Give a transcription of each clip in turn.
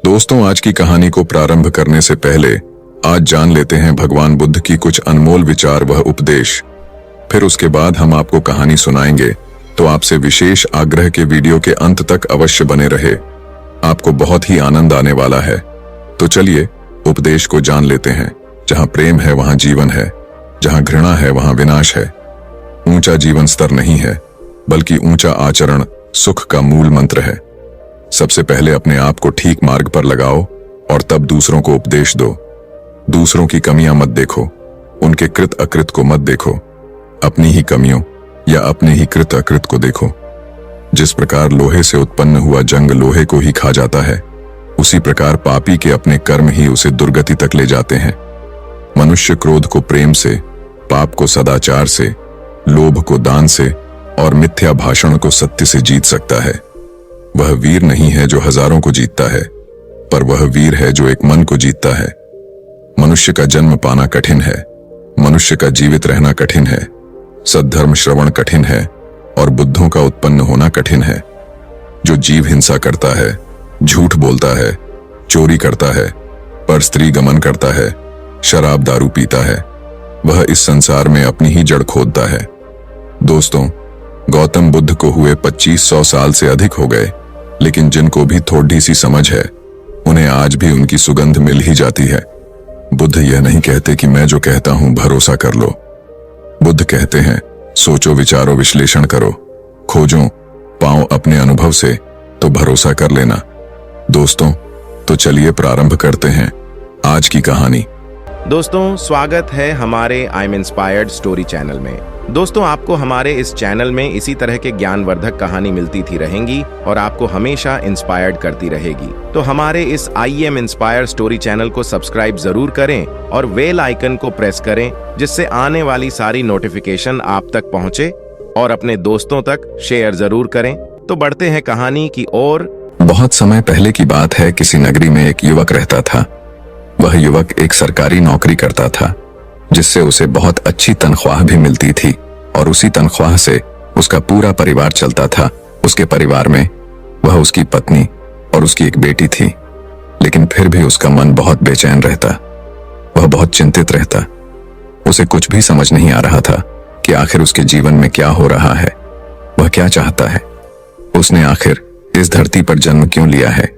दोस्तों, आज की कहानी को प्रारंभ करने से पहले आज जान लेते हैं भगवान बुद्ध की कुछ अनमोल विचार व उपदेश। फिर उसके बाद हम आपको कहानी सुनाएंगे, तो आपसे विशेष आग्रह के वीडियो के अंत तक अवश्य बने रहे। आपको बहुत ही आनंद आने वाला है। तो चलिए उपदेश को जान लेते हैं। जहां प्रेम है वहां जीवन है, जहां घृणा है वहां विनाश है। ऊंचा जीवन स्तर नहीं है, बल्कि ऊंचा आचरण सुख का मूल मंत्र है। सबसे पहले अपने आप को ठीक मार्ग पर लगाओ और तब दूसरों को उपदेश दो। दूसरों की कमियां मत देखो, उनके कृत अकृत को मत देखो, अपनी ही कमियों या अपने ही कृत अकृत को देखो। जिस प्रकार लोहे से उत्पन्न हुआ जंग लोहे को ही खा जाता है, उसी प्रकार पापी के अपने कर्म ही उसे दुर्गति तक ले जाते हैं। मनुष्य क्रोध को प्रेम से, पाप को सदाचार से, लोभ को दान से और मिथ्या भाषण को सत्य से जीत सकता है। वह वीर नहीं है जो हजारों को जीतता है, पर वह वीर है जो एक मन को जीतता है। मनुष्य का जन्म पाना कठिन है, मनुष्य का जीवित रहना कठिन है, सद्धर्म श्रवण कठिन है और बुद्धों का उत्पन्न होना कठिन है। जो जीव हिंसा करता है, झूठ बोलता है, चोरी करता है, पर स्त्री गमन करता है, शराब दारू पीता है, वह इस संसार में अपनी ही जड़ खोदता है। दोस्तों, गौतम बुद्ध को हुए 2500 साल से अधिक हो गए, लेकिन जिनको भी थोड़ी सी समझ है, उन्हें आज भी उनकी सुगंध मिल ही जाती है। बुद्ध यह नहीं कहते कि मैं जो कहता हूं भरोसा कर लो। बुद्ध कहते हैं, सोचो, विचारो, विश्लेषण करो, खोजो, पाओ अपने अनुभव से, तो भरोसा कर लेना। दोस्तों, तो चलिए प्रारंभ करते हैं आज की कहानी। दोस्तों, स्वागत है हमारे I am inspired story channel में। दोस्तों, आपको हमारे इस चैनल में इसी तरह के ज्ञानवर्धक कहानी मिलती थी रहेंगी और आपको हमेशा इंस्पायर्ड करती रहेगी। तो हमारे इस I am inspired story channel को सब्सक्राइब जरूर करें और बेल आइकन को प्रेस करें, जिससे आने वाली सारी नोटिफिकेशन आप तक पहुंचे, और अपने दोस्तों तक शेयर जरूर करें। तो बढ़ते हैं कहानी की ओर। बहुत समय पहले की बात है। किसी नगरी में एक युवक रहता था। वह युवक एक सरकारी नौकरी करता था, जिससे उसे बहुत अच्छी तनख्वाह भी मिलती थी और उसी तनख्वाह से उसका पूरा परिवार चलता था। उसके परिवार में वह, उसकी पत्नी और उसकी एक बेटी थी, लेकिन फिर भी उसका मन बहुत बेचैन रहता। वह बहुत चिंतित रहता। उसे कुछ भी समझ नहीं आ रहा था कि आखिर उसके जीवन में क्या हो रहा है, वह क्या चाहता है, उसने आखिर इस धरती पर जन्म क्यों लिया है।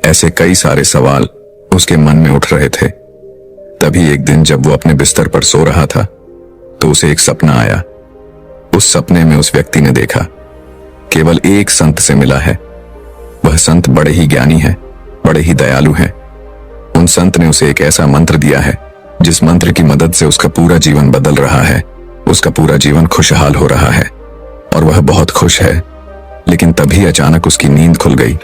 ऐसे कई सारे सवाल उसके मन में उठ रहे थे। तभी एक दिन जब वो अपने बिस्तर पर सो रहा था, तो उसे एक सपना आया। उस सपने में उस व्यक्ति ने देखा केवल एक संत से मिला है। वह संत बड़े ही ज्ञानी है, बड़े ही दयालु है। उन संत ने उसे एक ऐसा मंत्र दिया है, जिस मंत्र की मदद से उसका पूरा जीवन बदल रहा है, उसका पूरा जीवन खुशहाल हो रहा है और वह बहुत खुश है। लेकिन तभी अचानक उसकी नींद खुल गई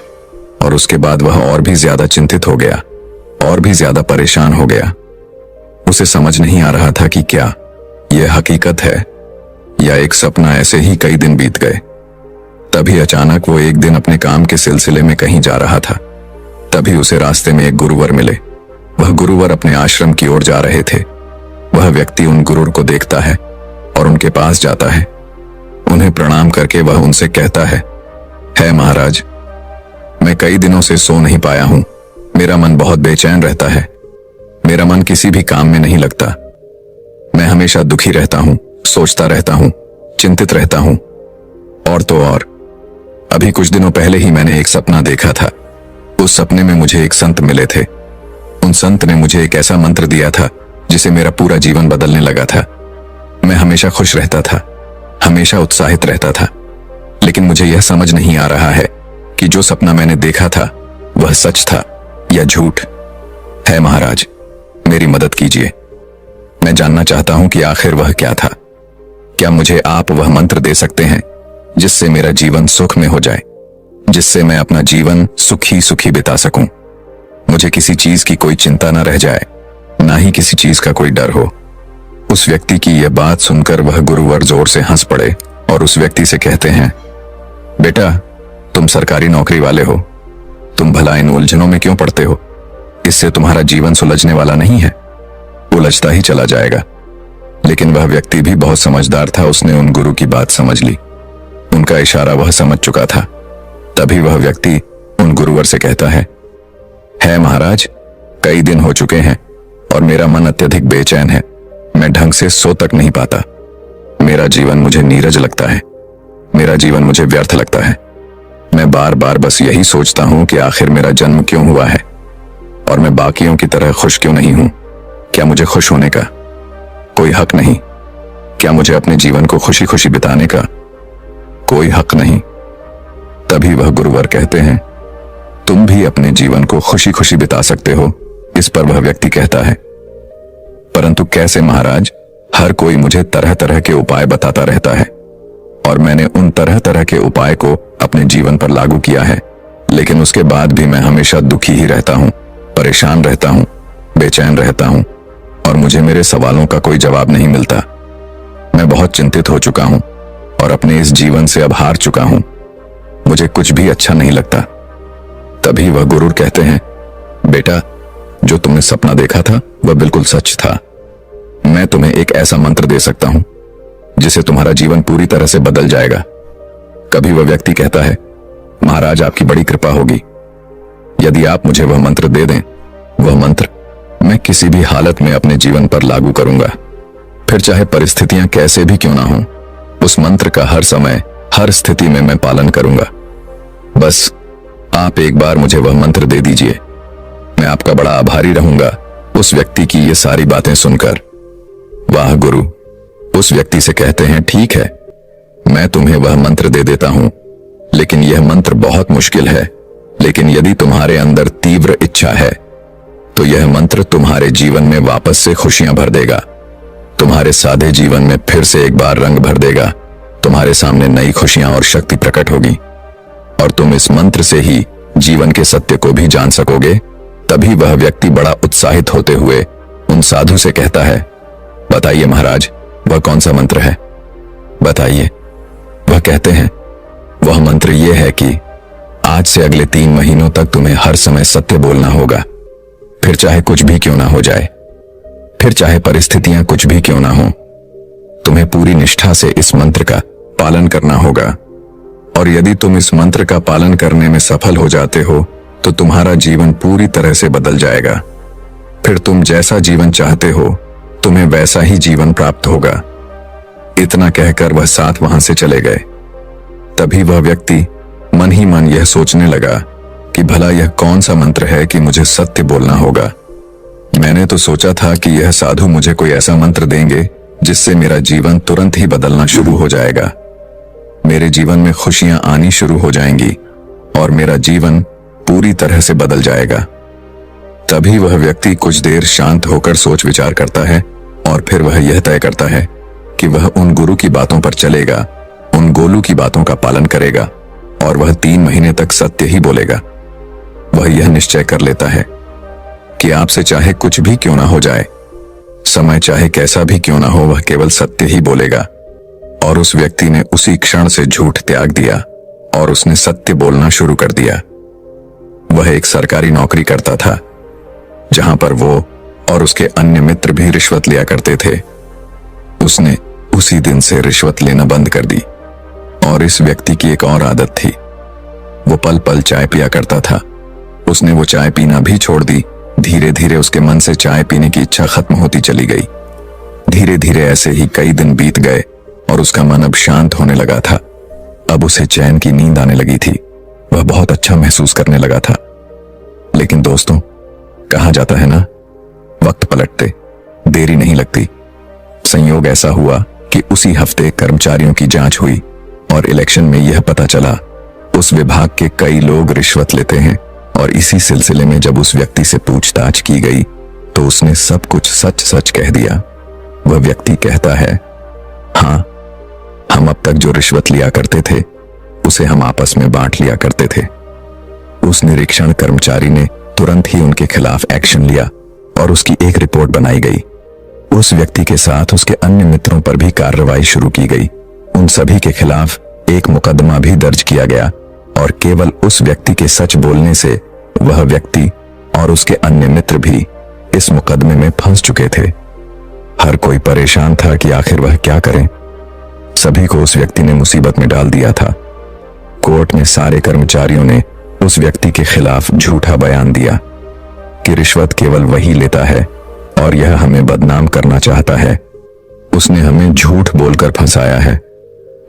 और उसके बाद वह और भी ज्यादा चिंतित हो गया, और भी ज्यादा परेशान हो गया। उसे समझ नहीं आ रहा था कि क्या यह हकीकत है या एक सपना। ऐसे ही कई दिन बीत गए। तभी अचानक वो एक दिन अपने काम के सिलसिले में कहीं जा रहा था। तभी उसे रास्ते में एक गुरुवर मिले। वह गुरुवर अपने आश्रम की ओर जा रहे थे। वह व्यक्ति उन गुरुवर को देखता है और उनके पास जाता है। उन्हें प्रणाम करके वह उनसे कहता है महाराज, मैं कई दिनों से सो नहीं पाया हूं। मेरा मन बहुत बेचैन रहता है। मेरा मन किसी भी काम में नहीं लगता। मैं हमेशा दुखी रहता हूं, सोचता रहता हूं, चिंतित रहता हूं। और तो और, अभी कुछ दिनों पहले ही मैंने एक सपना देखा था। उस सपने में मुझे एक संत मिले थे। उन संत ने मुझे एक ऐसा मंत्र दिया था, जिसे मेरा पूरा जीवन बदलने लगा था। मैं हमेशा खुश रहता था, हमेशा उत्साहित रहता था। लेकिन मुझे यह समझ नहीं आ रहा है कि जो सपना मैंने देखा था वह सच था या झूठ है। महाराज, मेरी मदद कीजिए। मैं जानना चाहता हूं कि आखिर वह क्या था। क्या मुझे आप वह मंत्र दे सकते हैं जिससे मेरा जीवन सुख में हो जाए, जिससे मैं अपना जीवन सुखी सुखी बिता सकूं। मुझे किसी चीज की कोई चिंता न रह जाए, ना ही किसी चीज का कोई डर हो। उस व्यक्ति की यह बात सुनकर वह गुरुवर जोर से हंस पड़े और उस व्यक्ति से कहते हैं, बेटा, तुम सरकारी नौकरी वाले हो, तुम भला इन उलझनों में क्यों पड़ते हो? इससे तुम्हारा जीवन सुलझने वाला नहीं है, उलझता ही चला जाएगा। लेकिन वह व्यक्ति भी बहुत समझदार था। उसने उन गुरु की बात समझ ली। उनका इशारा वह समझ चुका था। तभी वह व्यक्ति उन गुरुवर से कहता है, है महाराज, कई दिन हो चुके हैं और मेरा मन अत्यधिक बेचैन है। मैं ढंग से सो तक नहीं पाता। मेरा जीवन मुझे नीरज लगता है, मेरा जीवन मुझे व्यर्थ लगता है। मैं बार बार बस यही सोचता हूं कि आखिर मेरा जन्म क्यों हुआ है और मैं बाकियों की तरह खुश क्यों नहीं हूं। क्या मुझे खुश होने का कोई हक नहीं? क्या मुझे अपने जीवन को खुशी खुशी बिताने का कोई हक नहीं? तभी वह गुरुवर कहते हैं, तुम भी अपने जीवन को खुशी खुशी बिता सकते हो। इस पर वह व्यक्ति कहता है, परंतु कैसे महाराज? हर कोई मुझे तरह तरह के उपाय बताता रहता है और मैंने उन तरह तरह के उपाय को अपने जीवन पर लागू किया है, लेकिन उसके बाद भी मैं हमेशा दुखी ही रहता हूं, परेशान रहता हूं, बेचैन रहता हूं और मुझे मेरे सवालों का कोई जवाब नहीं मिलता। मैं बहुत चिंतित हो चुका हूं और अपने इस जीवन से अब हार चुका हूं। मुझे कुछ भी अच्छा नहीं लगता। तभी वह गुरु कहते हैं, बेटा, जो तुमने सपना देखा था वह बिल्कुल सच था। मैं तुम्हें एक ऐसा मंत्र दे सकता हूं जिसे तुम्हारा जीवन पूरी तरह से बदल जाएगा। कभी वह व्यक्ति कहता है, महाराज आपकी बड़ी कृपा होगी, यदि आप मुझे वह मंत्र दे दें। वह मंत्र मैं किसी भी हालत में अपने जीवन पर लागू करूंगा, फिर चाहे परिस्थितियां कैसे भी क्यों ना हो। उस मंत्र का हर समय हर स्थिति में मैं पालन करूंगा। बस आप एक बार मुझे वह मंत्र दे दीजिए। मैं आपका बड़ा आभारी रहूंगा। उस व्यक्ति की ये सारी बातें सुनकर वाह गुरु उस व्यक्ति से कहते हैं, ठीक है, मैं तुम्हें वह मंत्र दे देता हूं, लेकिन यह मंत्र बहुत मुश्किल है। लेकिन यदि तुम्हारे अंदर तीव्र इच्छा है तो यह मंत्र तुम्हारे जीवन में वापस से खुशियां भर देगा, तुम्हारे सादे जीवन में फिर से एक बार रंग भर देगा। तुम्हारे सामने नई खुशियां और शक्ति प्रकट होगी और तुम इस मंत्र से ही जीवन के सत्य को भी जान सकोगे। तभी वह व्यक्ति बड़ा उत्साहित होते हुए उन साधु से कहता है, बताइए महाराज, वह कौन सा मंत्र है, बताइए। वह कहते हैं, वह मंत्र यह है कि आज से अगले 3 महीनों तक तुम्हें हर समय सत्य बोलना होगा, फिर चाहे कुछ भी क्यों ना हो जाए, फिर चाहे परिस्थितियां कुछ भी क्यों ना हो। तुम्हें पूरी निष्ठा से इस मंत्र का पालन करना होगा और यदि तुम इस मंत्र का पालन करने में सफल हो जाते हो तो तुम्हारा जीवन पूरी तरह से बदल जाएगा। फिर तुम जैसा जीवन चाहते हो तुम्हें वैसा ही जीवन प्राप्त होगा। इतना कहकर वह साथ वहां से चले गए। तभी वह व्यक्ति मन ही मन यह सोचने लगा कि भला यह कौन सा मंत्र है कि मुझे सत्य बोलना होगा। मैंने तो सोचा था कि यह साधु मुझे कोई ऐसा मंत्र देंगे जिससे मेरा जीवन तुरंत ही बदलना शुरू हो जाएगा, मेरे जीवन में खुशियां आनी शुरू हो जाएंगी और मेरा जीवन पूरी तरह से बदल जाएगा। तभी वह व्यक्ति कुछ देर शांत होकर सोच विचार करता है और फिर वह यह तय करता है कि वह उन गुरु की बातों पर चलेगा, उन गोलू की बातों का पालन करेगा और वह 3 महीने तक सत्य ही बोलेगा। वह यह निश्चय कर लेता है कि आपसे चाहे कुछ भी क्यों ना हो जाए, समय चाहे कैसा भी क्यों ना हो, वह केवल सत्य ही बोलेगा। और उस व्यक्ति ने उसी क्षण से झूठ त्याग दिया और उसने सत्य बोलना शुरू कर दिया। वह एक सरकारी नौकरी करता था जहां पर वो और उसके अन्य मित्र भी रिश्वत लिया करते थे। उसने उसी दिन से रिश्वत लेना बंद कर दी और इस व्यक्ति की एक और आदत थी, वो पल पल चाय पिया करता था। उसने वो चाय पीना भी छोड़ दी। धीरे धीरे उसके मन से चाय पीने की इच्छा खत्म होती चली गई। धीरे धीरे ऐसे ही कई दिन बीत गए और उसका मन अब शांत होने लगा था। अब उसे चैन की नींद आने लगी थी। वह बहुत अच्छा महसूस करने लगा था। लेकिन दोस्तों, कहा जाता है ना, वक्त पलटते देरी नहीं लगती। संयोग ऐसा हुआ कि उसी हफ्ते कर्मचारियों की जांच हुई और इलेक्शन में यह पता चला उस विभाग के कई लोग रिश्वत लेते हैं। और इसी सिलसिले में जब उस व्यक्ति से पूछताछ की गई तो उसने सब कुछ सच सच कह दिया। वह व्यक्ति कहता है, हाँ, हम अब तक जो रिश्वत लिया करते थे उसे हम आपस में बांट लिया करते थे। उस निरीक्षण कर्मचारी ने तुरंत ही उनके खिलाफ एक्शन लिया और उसकी एक रिपोर्ट बनाई गई। उस व्यक्ति के साथ उसके अन्य मित्रों पर भी कार्रवाई शुरू की गई। उन सभी के खिलाफ एक मुकदमा भी दर्ज किया गया और केवल उस व्यक्ति के सच बोलने से वह व्यक्ति और उसके अन्य मित्र भी इस मुकदमे में फंस चुके थे। हर कोई परेशान था कि आखिर वह क्या करें। सभी को उस व्यक्ति ने मुसीबत में डाल दिया था। कोर्ट में सारे कर्मचारियों ने उस व्यक्ति के खिलाफ झूठा बयान दिया कि रिश्वत केवल वही लेता है और यह हमें बदनाम करना चाहता है। उसने हमें झूठ बोलकर फंसाया है।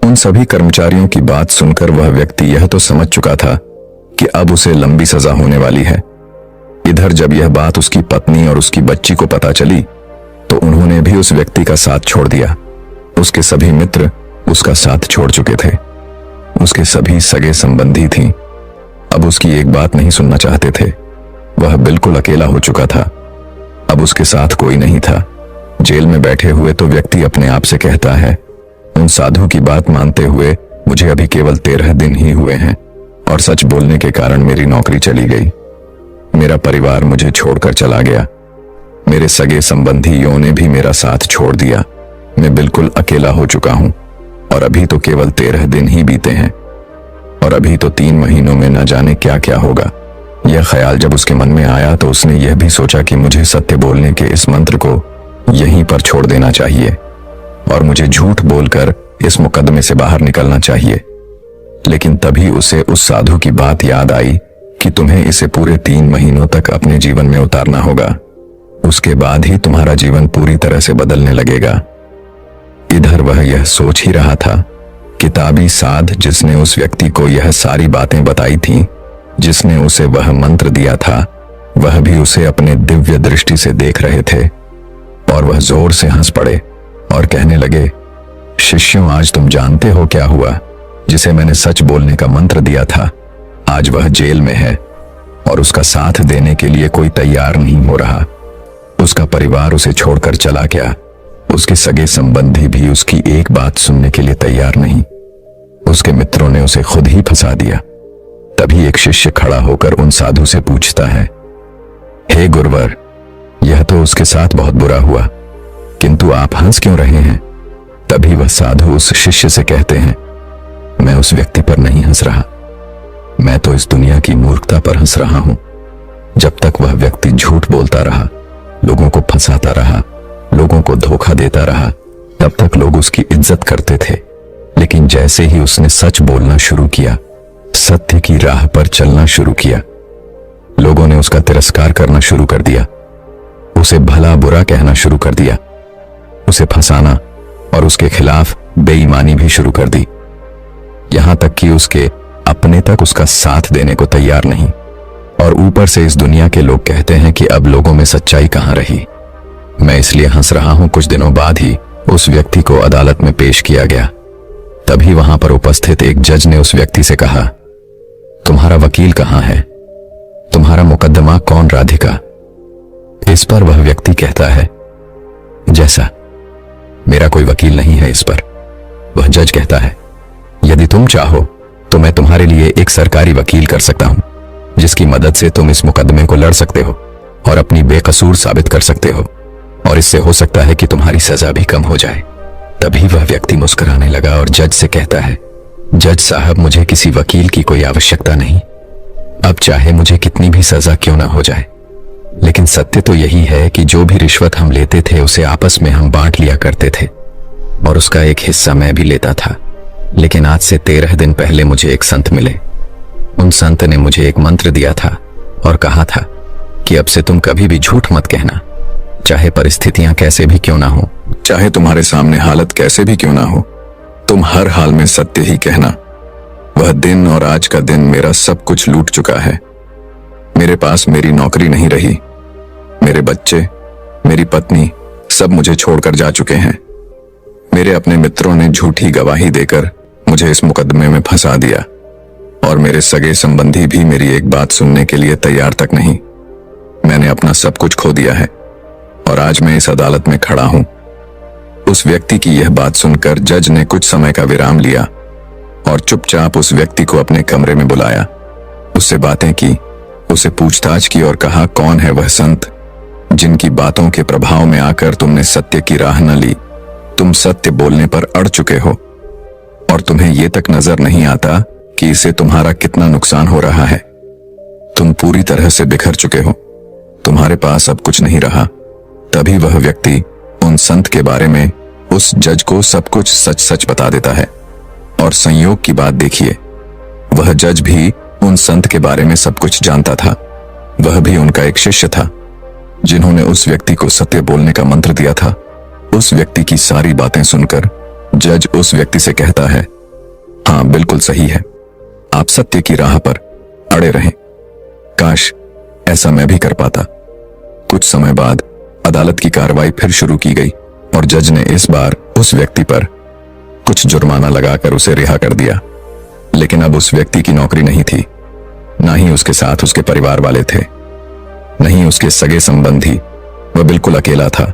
उन सभी कर्मचारियों की बात सुनकर वह व्यक्ति यह तो समझ चुका था कि अब उसे लंबी सजा होने वाली है। इधर जब यह बात उसकी पत्नी और उसकी बच्ची को पता चली तो उन्होंने भी उस व्यक्ति का साथ छोड़ दिया। उसके सभी मित्र उसका साथ छोड़ चुके थे। उसके सभी सगे संबंधी थी अब उसकी एक बात नहीं सुनना चाहते थे। वह बिल्कुल अकेला हो चुका था। अब उसके साथ कोई नहीं था। जेल में बैठे हुए तो व्यक्ति अपने आप से कहता है, उन साधु की बात मानते हुए मुझे अभी केवल 13 दिन ही हुए हैं और सच बोलने के कारण मेरी नौकरी चली गई। मेरा परिवार मुझे छोड़कर चला गया। मेरे सगे संबंधियों ने भी मेरा साथ छोड़ दिया। मैं बिल्कुल अकेला हो चुका हूं और अभी तो केवल 13 दिन ही बीते हैं और अभी तो 3 महीनों में न जाने क्या क्या होगा। यह ख्याल जब उसके मन में आया तो उसने यह भी सोचा कि मुझे सत्य बोलने के इस मंत्र को यहीं पर छोड़ देना चाहिए और मुझे झूठ बोलकर इस मुकदमे से बाहर निकलना चाहिए। लेकिन तभी उसे उस साधु की बात याद आई कि तुम्हें इसे पूरे 3 महीनों तक अपने जीवन में उतारना होगा। उसके बाद ही तुम्हारा जीवन पूरी तरह से बदलने लगेगा। इधर वह यह सोच ही रहा था, किताबी साध जिसने उस व्यक्ति को यह सारी बातें बताई थीं, जिसने उसे वह मंत्र दिया था, वह भी उसे अपने दिव्य दृष्टि से देख रहे थे और वह जोर से हंस पड़े और कहने लगे, शिष्यों, आज तुम जानते हो क्या हुआ। जिसे मैंने सच बोलने का मंत्र दिया था, आज वह जेल में है और उसका साथ देने के लिए कोई तैयार नहीं हो रहा। उसका परिवार उसे छोड़कर चला गया। उसके सगे संबंधी भी उसकी एक बात सुनने के लिए तैयार नहीं। उसके मित्रों ने उसे खुद ही फंसा दिया। तभी एक शिष्य खड़ा होकर उन साधु से पूछता है, हे गुरुवर, यह तो उसके साथ बहुत बुरा हुआ, किंतु आप हंस क्यों रहे हैं। तभी वह साधु उस शिष्य से कहते हैं, मैं उस व्यक्ति पर नहीं हंस रहा, मैं तो इस दुनिया की मूर्खता पर हंस रहा हूं। जब तक वह व्यक्ति झूठ बोलता रहा, लोगों को फंसाता रहा, लोगों को धोखा देता रहा, तब तक लोग उसकी इज्जत करते थे। लेकिन जैसे ही उसने सच बोलना शुरू किया, सत्य की राह पर चलना शुरू किया, लोगों ने उसका तिरस्कार करना शुरू कर दिया, उसे भला बुरा कहना शुरू कर दिया, उसे फंसाना और उसके खिलाफ बेईमानी भी शुरू कर दी। यहां तक कि उसके अपने तक उसका साथ देने को तैयार नहीं। और ऊपर से इस दुनिया के लोग कहते हैं कि अब लोगों में सच्चाई कहां रही। मैं इसलिए हंस रहा हूं। कुछ दिनों बाद ही उस व्यक्ति को अदालत में पेश किया गया। तभी वहां पर उपस्थित एक जज ने उस व्यक्ति से कहा, तुम्हारा वकील कहां है, तुम्हारा मुकदमा कौन राधिका। इस पर वह व्यक्ति कहता है, जैसा मेरा कोई वकील नहीं है इस पर। वह जज कहता है, यदि तुम चाहो तो मैं तुम्हारे लिए एक सरकारी वकील कर सकता हूं, जिसकी मदद से तुम इस मुकदमे को लड़ सकते हो और अपनी बेकसूर साबित कर सकते हो, और इससे हो सकता है कि तुम्हारी सजा भी कम हो जाए। तभी वह व्यक्ति मुस्कुराने लगा और जज से कहता है, जज साहब, मुझे किसी वकील की कोई आवश्यकता नहीं। अब चाहे मुझे कितनी भी सजा क्यों ना हो जाए, लेकिन सत्य तो यही है कि जो भी रिश्वत हम लेते थे उसे आपस में हम बांट लिया करते थे और उसका एक हिस्सा मैं भी लेता था। लेकिन आज से 13 दिन पहले मुझे एक संत मिले। उन संत ने मुझे एक मंत्र दिया था और कहा था कि अब से तुम कभी भी झूठ मत कहना, चाहे परिस्थितियां कैसे भी क्यों ना हो, चाहे तुम्हारे सामने हालत कैसे भी क्यों ना हो, तुम हर हाल में सत्य ही कहना। वह दिन और आज का दिन मेरा सब कुछ लूट चुका है। मेरे पास मेरी नौकरी नहीं रही, मेरे बच्चे, मेरी पत्नी सब मुझे छोड़कर जा चुके हैं। मेरे अपने मित्रों ने झूठी गवाही देकर मुझे इस मुकदमे में फंसा दिया और मेरे सगे संबंधी भी मेरी एक बात सुनने के लिए तैयार तक नहीं। मैंने अपना सब कुछ खो दिया है और आज मैं इस अदालत में खड़ा हूं। उस व्यक्ति की यह बात सुनकर जज ने कुछ समय का विराम लिया और चुपचाप उस व्यक्ति को अपने कमरे में बुलाया, उससे बातें की, उसे पूछताछ की और कहा, कौन है वह संत जिनकी बातों के प्रभाव में आकर तुमने सत्य की राह न ली। तुम सत्य बोलने पर अड़ चुके हो और तुम्हें यह तक नजर नहीं आता कि इससे तुम्हारा कितना नुकसान हो रहा है। तुम पूरी तरह से बिखर चुके हो, तुम्हारे पास अब कुछ नहीं रहा। तभी वह व्यक्ति उन संत के बारे में उस जज को सब कुछ सच सच बता देता है। और संयोग की बात देखिए, वह जज भी उन संत के बारे में सब कुछ जानता था। वह भी उनका एक शिष्य था, जिन्होंने उस व्यक्ति को सत्य बोलने का मंत्र दिया था। उस व्यक्ति की सारी बातें सुनकर जज उस व्यक्ति से कहता है, हाँ बिल्कुल सही है, आप सत्य की राह पर अड़े रहें। काश ऐसा मैं भी कर पाता। कुछ समय बाद अदालत की कार्रवाई फिर शुरू की गई और जज ने इस बार उस व्यक्ति पर कुछ जुर्माना लगाकर उसे रिहा कर दिया। लेकिन अब उस व्यक्ति की नौकरी नहीं थी, ना ही उसके साथ उसके परिवार वाले थे, नहीं उसके सगे संबंधी। वह बिल्कुल अकेला था।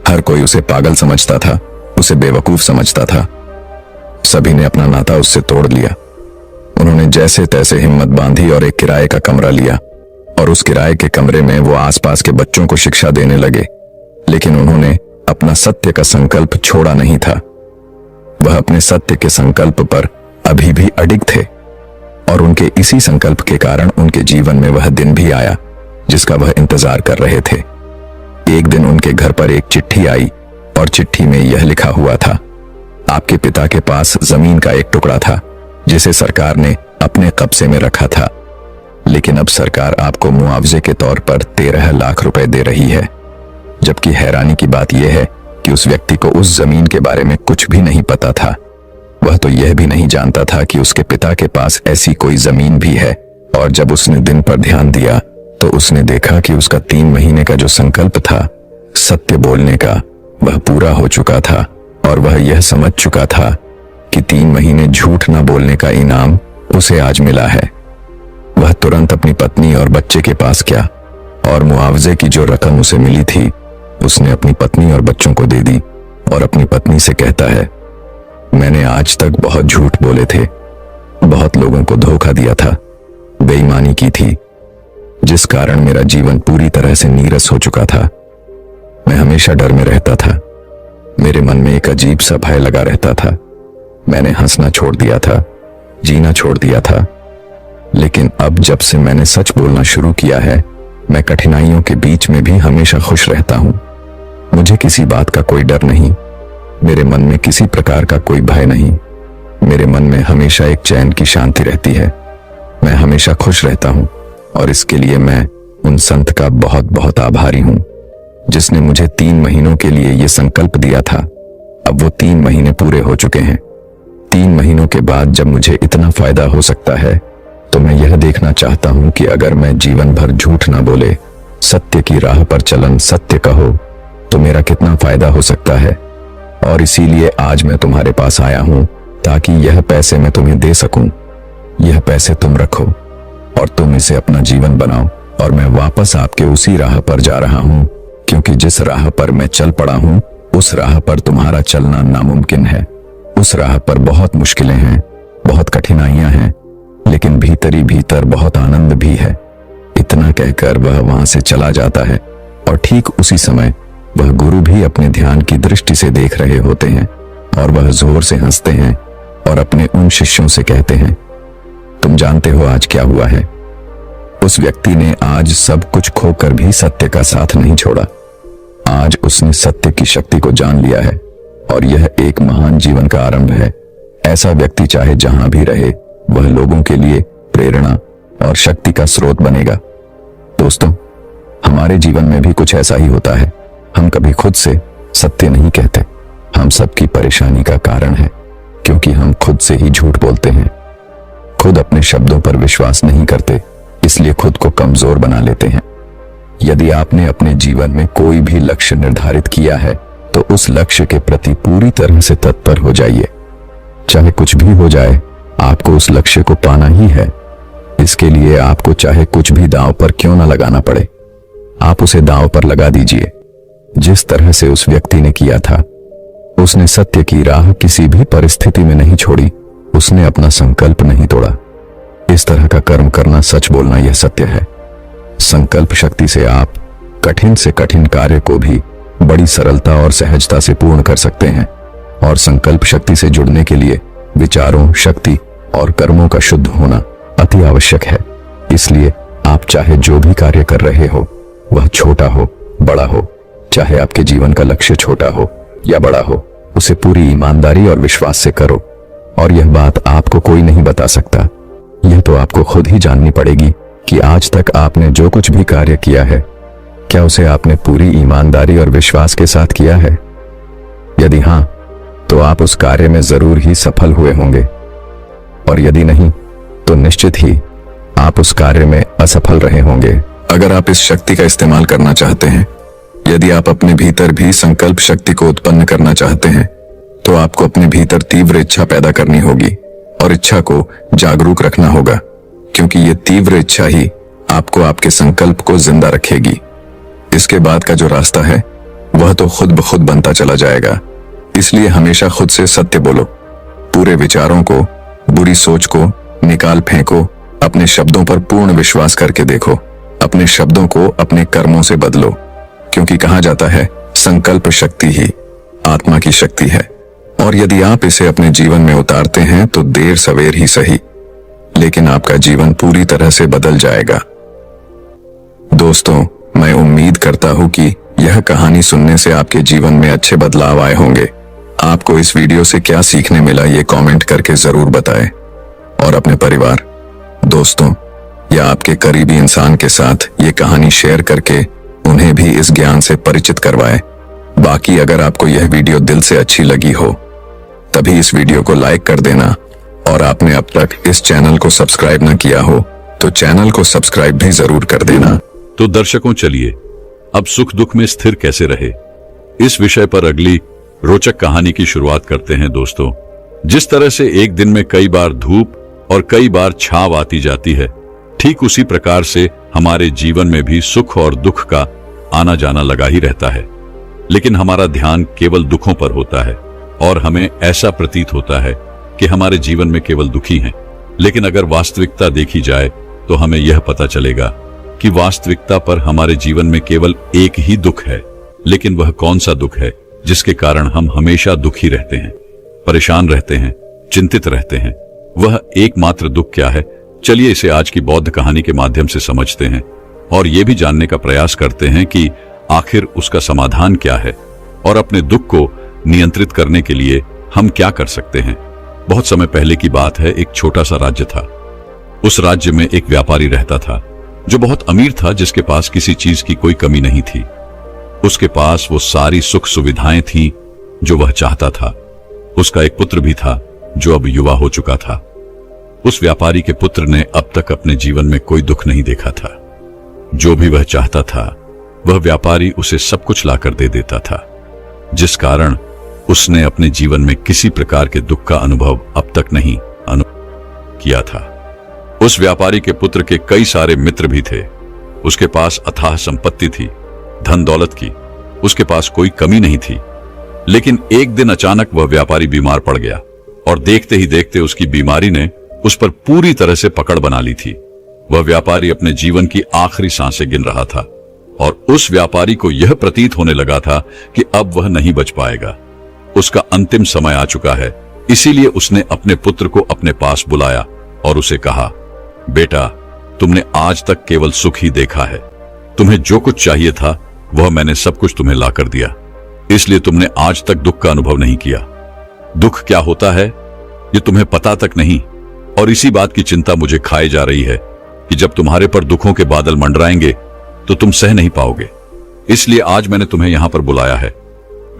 हर कोई उसे पागल समझता था, उसे बेवकूफ समझता था। सभी ने अपना नाता उससे तोड़ लिया। उन्होंने जैसे तैसे हिम्मत बांधी और एक किराए का कमरा लिया और उस किराए के कमरे में वो आसपास के बच्चों को शिक्षा देने लगे। लेकिन उन्होंने अपना सत्य का संकल्प छोड़ा नहीं था। वह अपने सत्य के संकल्प पर अभी भी अडिग थे और उनके इसी संकल्प के कारण उनके जीवन में वह दिन भी आया जिसका वह इंतजार कर रहे थे। एक दिन उनके घर पर एक चिट्ठी आई और चिट्ठी में यह लिखा हुआ था, आपके पिता के पास जमीन का एक टुकड़ा था जिसे सरकार ने अपने कब्जे में रखा था, लेकिन अब सरकार आपको मुआवजे के तौर पर 13 लाख रुपए दे रही है। जबकि हैरानी की बात यह है कि उस व्यक्ति को उस जमीन के बारे में कुछ भी नहीं पता था। वह तो यह भी नहीं जानता था कि उसके पिता के पास ऐसी कोई जमीन भी है। और जब उसने दिन पर ध्यान दिया तो उसने देखा कि उसका 3 महीने का जो संकल्प था सत्य बोलने का, वह पूरा हो चुका था और वह यह समझ चुका था कि 3 महीने झूठ न बोलने का इनाम उसे आज मिला है। वह तुरंत अपनी पत्नी और बच्चे के पास गया और मुआवजे की जो रकम उसे मिली थी उसने अपनी पत्नी और बच्चों को दे दी और अपनी पत्नी से कहता है, मैंने आज तक बहुत झूठ बोले थे, बहुत लोगों को धोखा दिया था, बेईमानी की थी, जिस कारण मेरा जीवन पूरी तरह से नीरस हो चुका था। मैं हमेशा डर में रहता था। मेरे मन में एक अजीब सा भय लगा रहता था। मैंने हंसना छोड़ दिया था, जीना छोड़ दिया था। लेकिन अब जब से मैंने सच बोलना शुरू किया है, मैं कठिनाइयों के बीच में भी हमेशा खुश रहता हूं। मुझे किसी बात का कोई डर नहीं, मेरे मन में किसी प्रकार का कोई भय नहीं। मेरे मन में हमेशा एक चैन की शांति रहती है। मैं हमेशा खुश रहता हूं और इसके लिए मैं उन संत का बहुत बहुत आभारी हूं जिसने मुझे 3 महीनों के लिए यह संकल्प दिया था। अब वो 3 महीने पूरे हो चुके हैं। 3 महीनों के बाद जब मुझे इतना फायदा हो सकता है तो मैं यह देखना चाहता हूं कि अगर मैं जीवन भर झूठ ना बोले, सत्य की राह पर चलन सत्य कहो, तो मेरा कितना फायदा हो सकता है। और इसीलिए आज मैं तुम्हारे पास आया हूं ताकि यह पैसे मैं तुम्हें दे सकूं। यह पैसे तुम रखो और तुम इसे अपना जीवन बनाओ और मैं वापस आपके उसी राह पर जा रहा हूं, क्योंकि जिस राह पर मैं चल पड़ा हूं उस राह पर तुम्हारा चलना नामुमकिन है। उस राह पर बहुत मुश्किलें हैं, बहुत कठिनाइयां हैं, लेकिन भीतरी भीतर बहुत आनंद भी है। इतना कहकर वह वहां से चला जाता है और ठीक उसी समय वह गुरु भी अपने ध्यान की दृष्टि से देख रहे होते हैं और वह जोर से हंसते हैं और अपने उन शिष्यों से कहते हैं, तुम जानते हो आज क्या हुआ है। उस व्यक्ति ने आज सब कुछ खोकर भी सत्य का साथ नहीं छोड़ा। आज उसने सत्य की शक्ति को जान लिया है और यह एक महान जीवन का आरंभ है। ऐसा व्यक्ति चाहे जहां भी रहे वह लोगों के लिए प्रेरणा और शक्ति का स्रोत बनेगा। दोस्तों, हमारे जीवन में भी कुछ ऐसा ही होता है। हम कभी खुद से सत्य नहीं कहते। हम सबकी परेशानी का कारण है क्योंकि हम खुद से ही झूठ बोलते हैं। खुद अपने शब्दों पर विश्वास नहीं करते, इसलिए खुद को कमजोर बना लेते हैं। यदि आपने अपने जीवन में कोई भी लक्ष्य निर्धारित किया है तो उस लक्ष्य के प्रति पूरी तरह से तत्पर हो जाइए। चाहे कुछ भी हो जाए, आपको उस लक्ष्य को पाना ही है। इसके लिए आपको चाहे कुछ भी दांव पर क्यों ना लगाना पड़े, आप उसे दांव पर लगा दीजिए। जिस तरह से उस व्यक्ति ने किया था, उसने सत्य की राह किसी भी परिस्थिति में नहीं छोड़ी। उसने अपना संकल्प नहीं तोड़ा। इस तरह का कर्म करना, सच बोलना, यह सत्य है। संकल्प शक्ति से आप कठिन से कठिन कार्य को भी बड़ी सरलता और सहजता से पूर्ण कर सकते हैं। और संकल्प शक्ति से जुड़ने के लिए विचारों, शक्ति और कर्मों का शुद्ध होना अति आवश्यक है। इसलिए आप चाहे जो भी कार्य कर रहे हो, वह छोटा हो बड़ा हो, चाहे आपके जीवन का लक्ष्य छोटा हो या बड़ा हो, उसे पूरी ईमानदारी और विश्वास से करो। और यह बात आपको कोई नहीं बता सकता, यह तो आपको खुद ही जाननी पड़ेगी कि आज तक आपने जो कुछ भी कार्य किया है, क्या उसे आपने पूरी ईमानदारी और विश्वास के साथ किया है? यदि हां, तो आप उस कार्य में जरूर ही सफल हुए होंगे, और यदि नहीं, तो निश्चित ही आप उस कार्य में असफल रहे होंगे। अगर आप इस शक्ति का इस्तेमाल करना चाहते हैं, यदि आप अपने भीतर भी संकल्प शक्ति को उत्पन्न करना चाहते हैं, तो आपको अपने भीतर तीव्र इच्छा पैदा करनी होगी और इच्छा को जागरूक रखना होगा, क्योंकि ये तीव्र इच्छा ही आपको आपके संकल्प को जिंदा रखेगी। इसके बाद का जो रास्ता है वह तो खुद ब खुद बनता चला जाएगा। इसलिए हमेशा खुद से सत्य बोलो, पूरे विचारों को, बुरी सोच को निकाल फेंको, अपने शब्दों पर पूर्ण विश्वास करके देखो, अपने शब्दों को अपने कर्मों से बदलो, क्योंकि कहा जाता है संकल्प शक्ति ही आत्मा की शक्ति है, और यदि आप इसे अपने जीवन में उतारते हैं तो देर सवेर ही सही, लेकिन आपका जीवन पूरी तरह से बदल जाएगा। दोस्तों, मैं उम्मीद करता हूं कि यह कहानी सुनने से आपके जीवन में अच्छे बदलाव आए होंगे। आपको इस वीडियो से क्या सीखने मिला ये कमेंट करके जरूर बताएं, और अपने परिवार, दोस्तों या आपके करीबी इंसान के साथ ये कहानी शेयर करके उन्हें भी इस ज्ञान से परिचित करवाएं। बाकी अगर आपको यह वीडियो दिल से अच्छी लगी हो, तभी इस वीडियो को लाइक कर देना, और आपने अब तक इस चैनल को सब्सक्राइब न किया हो तो चैनल को सब्सक्राइब भी जरूर कर देना। तो दर्शकों, चलिए अब सुख दुख में स्थिर कैसे रहे, इस विषय पर अगली रोचक कहानी की शुरुआत करते हैं। दोस्तों, जिस तरह से एक दिन में कई बार धूप और कई बार छांव आती जाती है, ठीक उसी प्रकार से हमारे जीवन में भी सुख और दुख का आना जाना लगा ही रहता है। लेकिन हमारा ध्यान केवल दुखों पर होता है और हमें ऐसा प्रतीत होता है कि हमारे जीवन में केवल दुखी हैं। लेकिन अगर वास्तविकता देखी जाए तो हमें यह पता चलेगा कि वास्तविकता पर हमारे जीवन में केवल एक ही दुख है। लेकिन वह कौन सा दुख है जिसके कारण हम हमेशा दुखी रहते हैं, परेशान रहते हैं, चिंतित रहते हैं? वह एकमात्र दुख क्या है? चलिए इसे आज की बौद्ध कहानी के माध्यम से समझते हैं और यह भी जानने का प्रयास करते हैं कि आखिर उसका समाधान क्या है और अपने दुख को नियंत्रित करने के लिए हम क्या कर सकते हैं। बहुत समय पहले की बात है, एक छोटा सा राज्य था। उस राज्य में एक व्यापारी रहता था जो बहुत अमीर था, जिसके पास किसी चीज की कोई कमी नहीं थी। उसके पास वो सारी सुख सुविधाएं थी जो वह चाहता था। उसका एक पुत्र भी था जो अब युवा हो चुका था। उस व्यापारी के पुत्र ने अब तक अपने जीवन में कोई दुख नहीं देखा था। जो भी वह चाहता था वह व्यापारी उसे सब कुछ लाकर दे देता था, जिस कारण उसने अपने जीवन में किसी प्रकार के दुख का अनुभव अब तक नहीं किया था। उस व्यापारी के पुत्र के कई सारे मित्र भी थे। उसके पास अथाह संपत्ति थी, धन दौलत की उसके पास कोई कमी नहीं थी। लेकिन एक दिन अचानक वह व्यापारी बीमार पड़ गया और देखते ही देखते उसकी बीमारी ने उस पर पूरी तरह से पकड़ बना ली थी। वह व्यापारी अपने जीवन की आखिरी सांसें गिन रहा था और उस व्यापारी को यह प्रतीत होने लगा था कि अब वह नहीं बच पाएगा, उसका अंतिम समय आ चुका है। इसीलिए उसने अपने पुत्र को अपने पास बुलाया और उसे कहा, बेटा, तुमने आज तक केवल सुख ही देखा है। तुम्हें जो कुछ चाहिए था वह मैंने सब कुछ तुम्हें लाकर दिया, इसलिए तुमने आज तक दुख का अनुभव नहीं किया। दुख क्या होता है ये तुम्हें पता तक नहीं, और इसी बात की चिंता मुझे खाए जा रही है कि जब तुम्हारे पर दुखों के बादल मंडराएंगे तो तुम सह नहीं पाओगे। इसलिए आज मैंने तुम्हें यहां पर बुलाया है।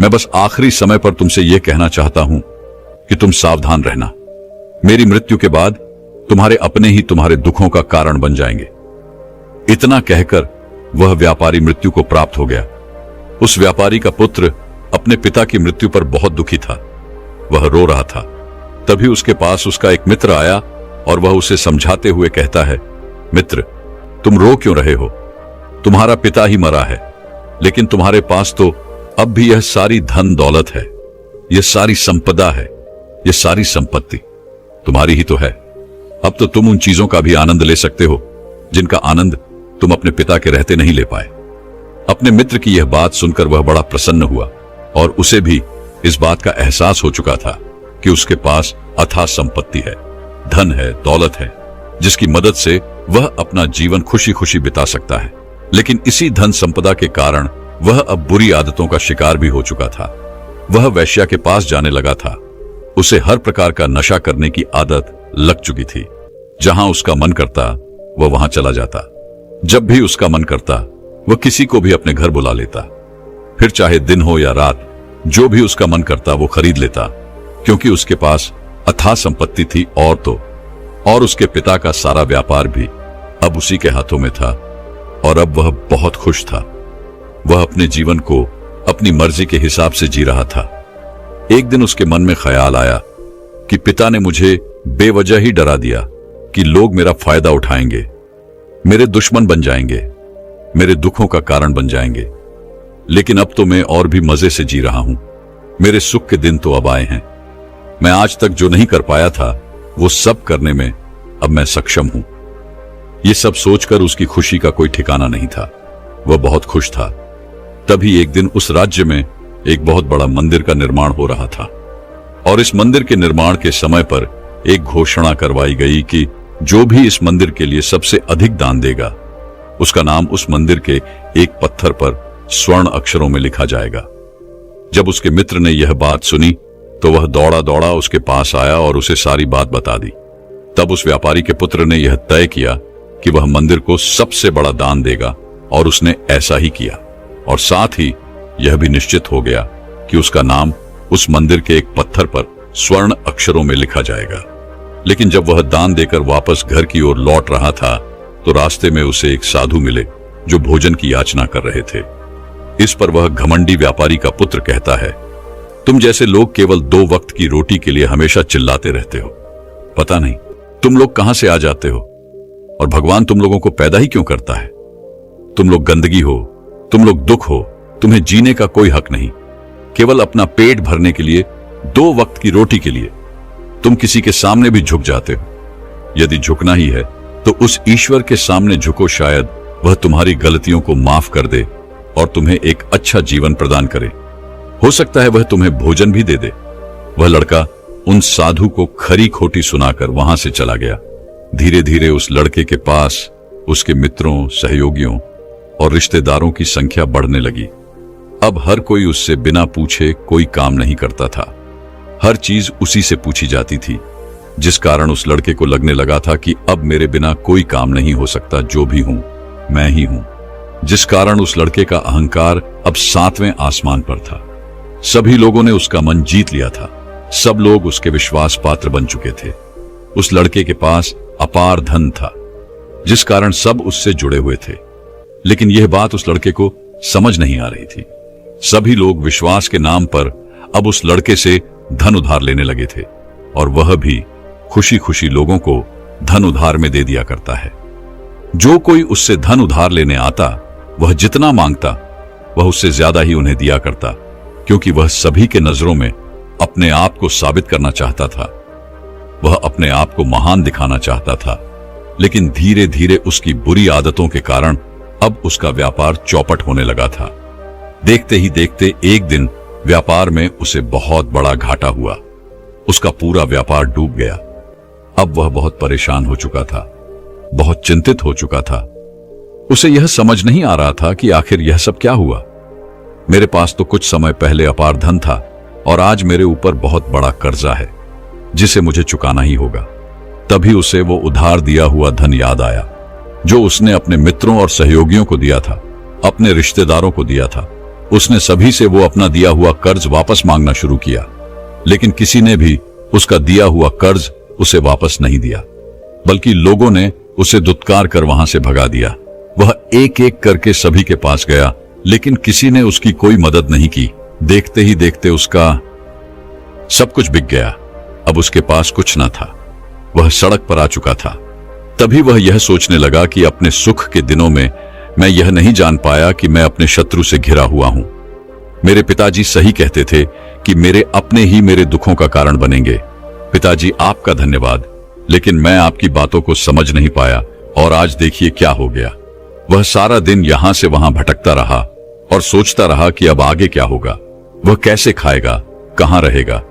मैं बस आखिरी समय पर तुमसे यह कहना चाहता हूं कि तुम सावधान रहना। मेरी मृत्यु के बाद तुम्हारे अपने ही तुम्हारे दुखों का कारण बन जाएंगे। इतना कहकर वह व्यापारी मृत्यु को प्राप्त हो गया। उस व्यापारी का पुत्र अपने पिता की मृत्यु पर बहुत दुखी था। वह रो रहा था। तभी उसके पास उसका एक मित्र आया और वह उसे समझाते हुए कहता है, मित्र, तुम रो क्यों रहे हो? तुम्हारा पिता ही मरा है, लेकिन तुम्हारे पास तो अब भी यह सारी धन दौलत है, यह सारी संपदा है, यह सारी संपत्ति तुम्हारी ही तो है। अब तो तुम उन चीजों का भी आनंद ले सकते हो जिनका आनंद तुम अपने पिता के रहते नहीं ले पाए। अपने मित्र की यह बात सुनकर वह बड़ा प्रसन्न हुआ और उसे भी इस बात का एहसास हो चुका था कि उसके पास अथाह संपत्ति है, धन है, दौलत है, जिसकी मदद से वह अपना जीवन खुशी खुशी बिता सकता है। लेकिन इसी धन संपदा के कारण वह अब बुरी आदतों का शिकार भी हो चुका था। वह वेश्या के पास जाने लगा था। उसे हर प्रकार का नशा करने की आदत लग चुकी थी। जहां उसका मन करता वह वहां चला जाता। जब भी उसका मन करता वह किसी को भी अपने घर बुला लेता। फिर चाहे दिन हो या रात, जो भी उसका मन करता वो खरीद लेता, क्योंकि उसके पास अथाह संपत्ति थी। और उसके पिता का सारा व्यापार भी अब उसी के हाथों में था और अब वह बहुत खुश था। वह अपने जीवन को अपनी मर्जी के हिसाब से जी रहा था। एक दिन उसके मन में ख्याल आया कि पिता ने मुझे बेवजह ही डरा दिया कि लोग मेरा फायदा उठाएंगे, मेरे दुश्मन बन जाएंगे, मेरे दुखों का कारण बन जाएंगे। लेकिन अब तो मैं और भी मजे से जी रहा हूं। मेरे सुख के दिन तो अब आए हैं। मैं आज तक जो नहीं कर पाया था वो सब करने में अब मैं सक्षम हूं। ये सब सोचकर उसकी खुशी का कोई ठिकाना नहीं था। वह बहुत खुश था। तभी एक दिन उस राज्य में एक बहुत बड़ा मंदिर का निर्माण हो रहा था और इस मंदिर के निर्माण के समय पर एक घोषणा करवाई गई कि जो भी इस मंदिर के लिए सबसे अधिक दान देगा उसका नाम उस मंदिर के एक पत्थर पर स्वर्ण अक्षरों में लिखा जाएगा। जब उसके मित्र ने यह बात सुनी तो वह दौड़ा दौड़ा उसके पास आया और उसे सारी बात बता दी। तब उस व्यापारी के पुत्र ने यह तय किया कि वह मंदिर को सबसे बड़ा दान देगा और उसने ऐसा ही किया। और साथ ही यह भी निश्चित हो गया कि उसका नाम उस मंदिर के एक पत्थर पर स्वर्ण अक्षरों में लिखा जाएगा। लेकिन जब वह दान देकर वापस घर की ओर लौट रहा था तो रास्ते में उसे एक साधु मिले जो भोजन की याचना कर रहे थे। इस पर वह घमंडी व्यापारी का पुत्र कहता है, तुम जैसे लोग केवल 2 वक्त की रोटी के लिए हमेशा चिल्लाते रहते हो। पता नहीं तुम लोग कहां से आ जाते हो और भगवान तुम लोगों को पैदा ही क्यों करता है। तुम लोग गंदगी हो, तुम लोग दुख हो, तुम्हें जीने का कोई हक नहीं। केवल अपना पेट भरने के लिए, 2 वक्त की रोटी के लिए तुम किसी के सामने भी झुक जाते हो। यदि झुकना ही है तो उस ईश्वर के सामने झुको, शायद वह तुम्हारी गलतियों को माफ कर दे और तुम्हें एक अच्छा जीवन प्रदान करे। हो सकता है वह तुम्हें भोजन भी दे दे। वह लड़का उन साधु को खरी खोटी सुनाकर वहां से चला गया। धीरे धीरे उस लड़के के पास उसके मित्रों, सहयोगियों और रिश्तेदारों की संख्या बढ़ने लगी। अब हर कोई उससे बिना पूछे कोई काम नहीं करता था। हर चीज उसी से पूछी जाती थी, जिस कारण उस लड़के को लगने लगा था कि अब मेरे बिना कोई काम नहीं हो सकता। जो भी हूं मैं ही हूं। जिस कारण उस लड़के का अहंकार अब 7वें आसमान पर था। सभी लोगों ने उसका मन जीत लिया था। सब लोग उसके विश्वास पात्र बन चुके थे। उस लड़के के पास अपार धन था, जिस कारण सब उससे जुड़े हुए थे। लेकिन यह बात उस लड़के को समझ नहीं आ रही थी। सभी लोग विश्वास के नाम पर अब उस लड़के से धन उधार लेने लगे थे और वह भी खुशी खुशी लोगों को धन उधार में दे दिया करता है। जो कोई उससे धन उधार लेने आता वह जितना मांगता वह उससे ज्यादा ही उन्हें दिया करता, क्योंकि वह सभी के नजरों में अपने आप को साबित करना चाहता था। वह अपने आप को महान दिखाना चाहता था। लेकिन धीरे धीरे उसकी बुरी आदतों के कारण अब उसका व्यापार चौपट होने लगा था। देखते ही देखते एक दिन व्यापार में उसे बहुत बड़ा घाटा हुआ। उसका पूरा व्यापार डूब गया। अब वह बहुत परेशान हो चुका था, बहुत चिंतित हो चुका था। उसे यह समझ नहीं आ रहा था कि आखिर यह सब क्या हुआ। मेरे पास तो कुछ समय पहले अपार धन था और आज मेरे ऊपर बहुत बड़ा कर्जा है जिसे मुझे चुकाना ही होगा। तभी उसे वो उधार दिया हुआ धन याद आया जो उसने अपने मित्रों और सहयोगियों को दिया था, अपने रिश्तेदारों को दिया था। उसने सभी से वो अपना दिया हुआ कर्ज वापस मांगना शुरू किया, लेकिन किसी ने भी उसका दिया हुआ कर्ज उसे वापस नहीं दिया, बल्कि लोगों ने उसे दुत्कार कर वहां से भगा दिया। वह एक एक करके सभी के पास गया, लेकिन किसी ने उसकी कोई मदद नहीं की। देखते ही देखते उसका सब कुछ बिक गया। अब उसके पास कुछ न था। वह सड़क पर आ चुका था। तभी वह यह सोचने लगा कि अपने सुख के दिनों में मैं यह नहीं जान पाया कि मैं अपने शत्रु से घिरा हुआ हूं। मेरे पिताजी सही कहते थे कि मेरे अपने ही मेरे दुखों का कारण बनेंगे। पिताजी, आपका धन्यवाद, लेकिन मैं आपकी बातों को समझ नहीं पाया और आज देखिए क्या हो गया। वह सारा दिन यहां से वहां भटकता रहा और सोचता रहा कि अब आगे क्या होगा। वह कैसे खाएगा, कहां रहेगा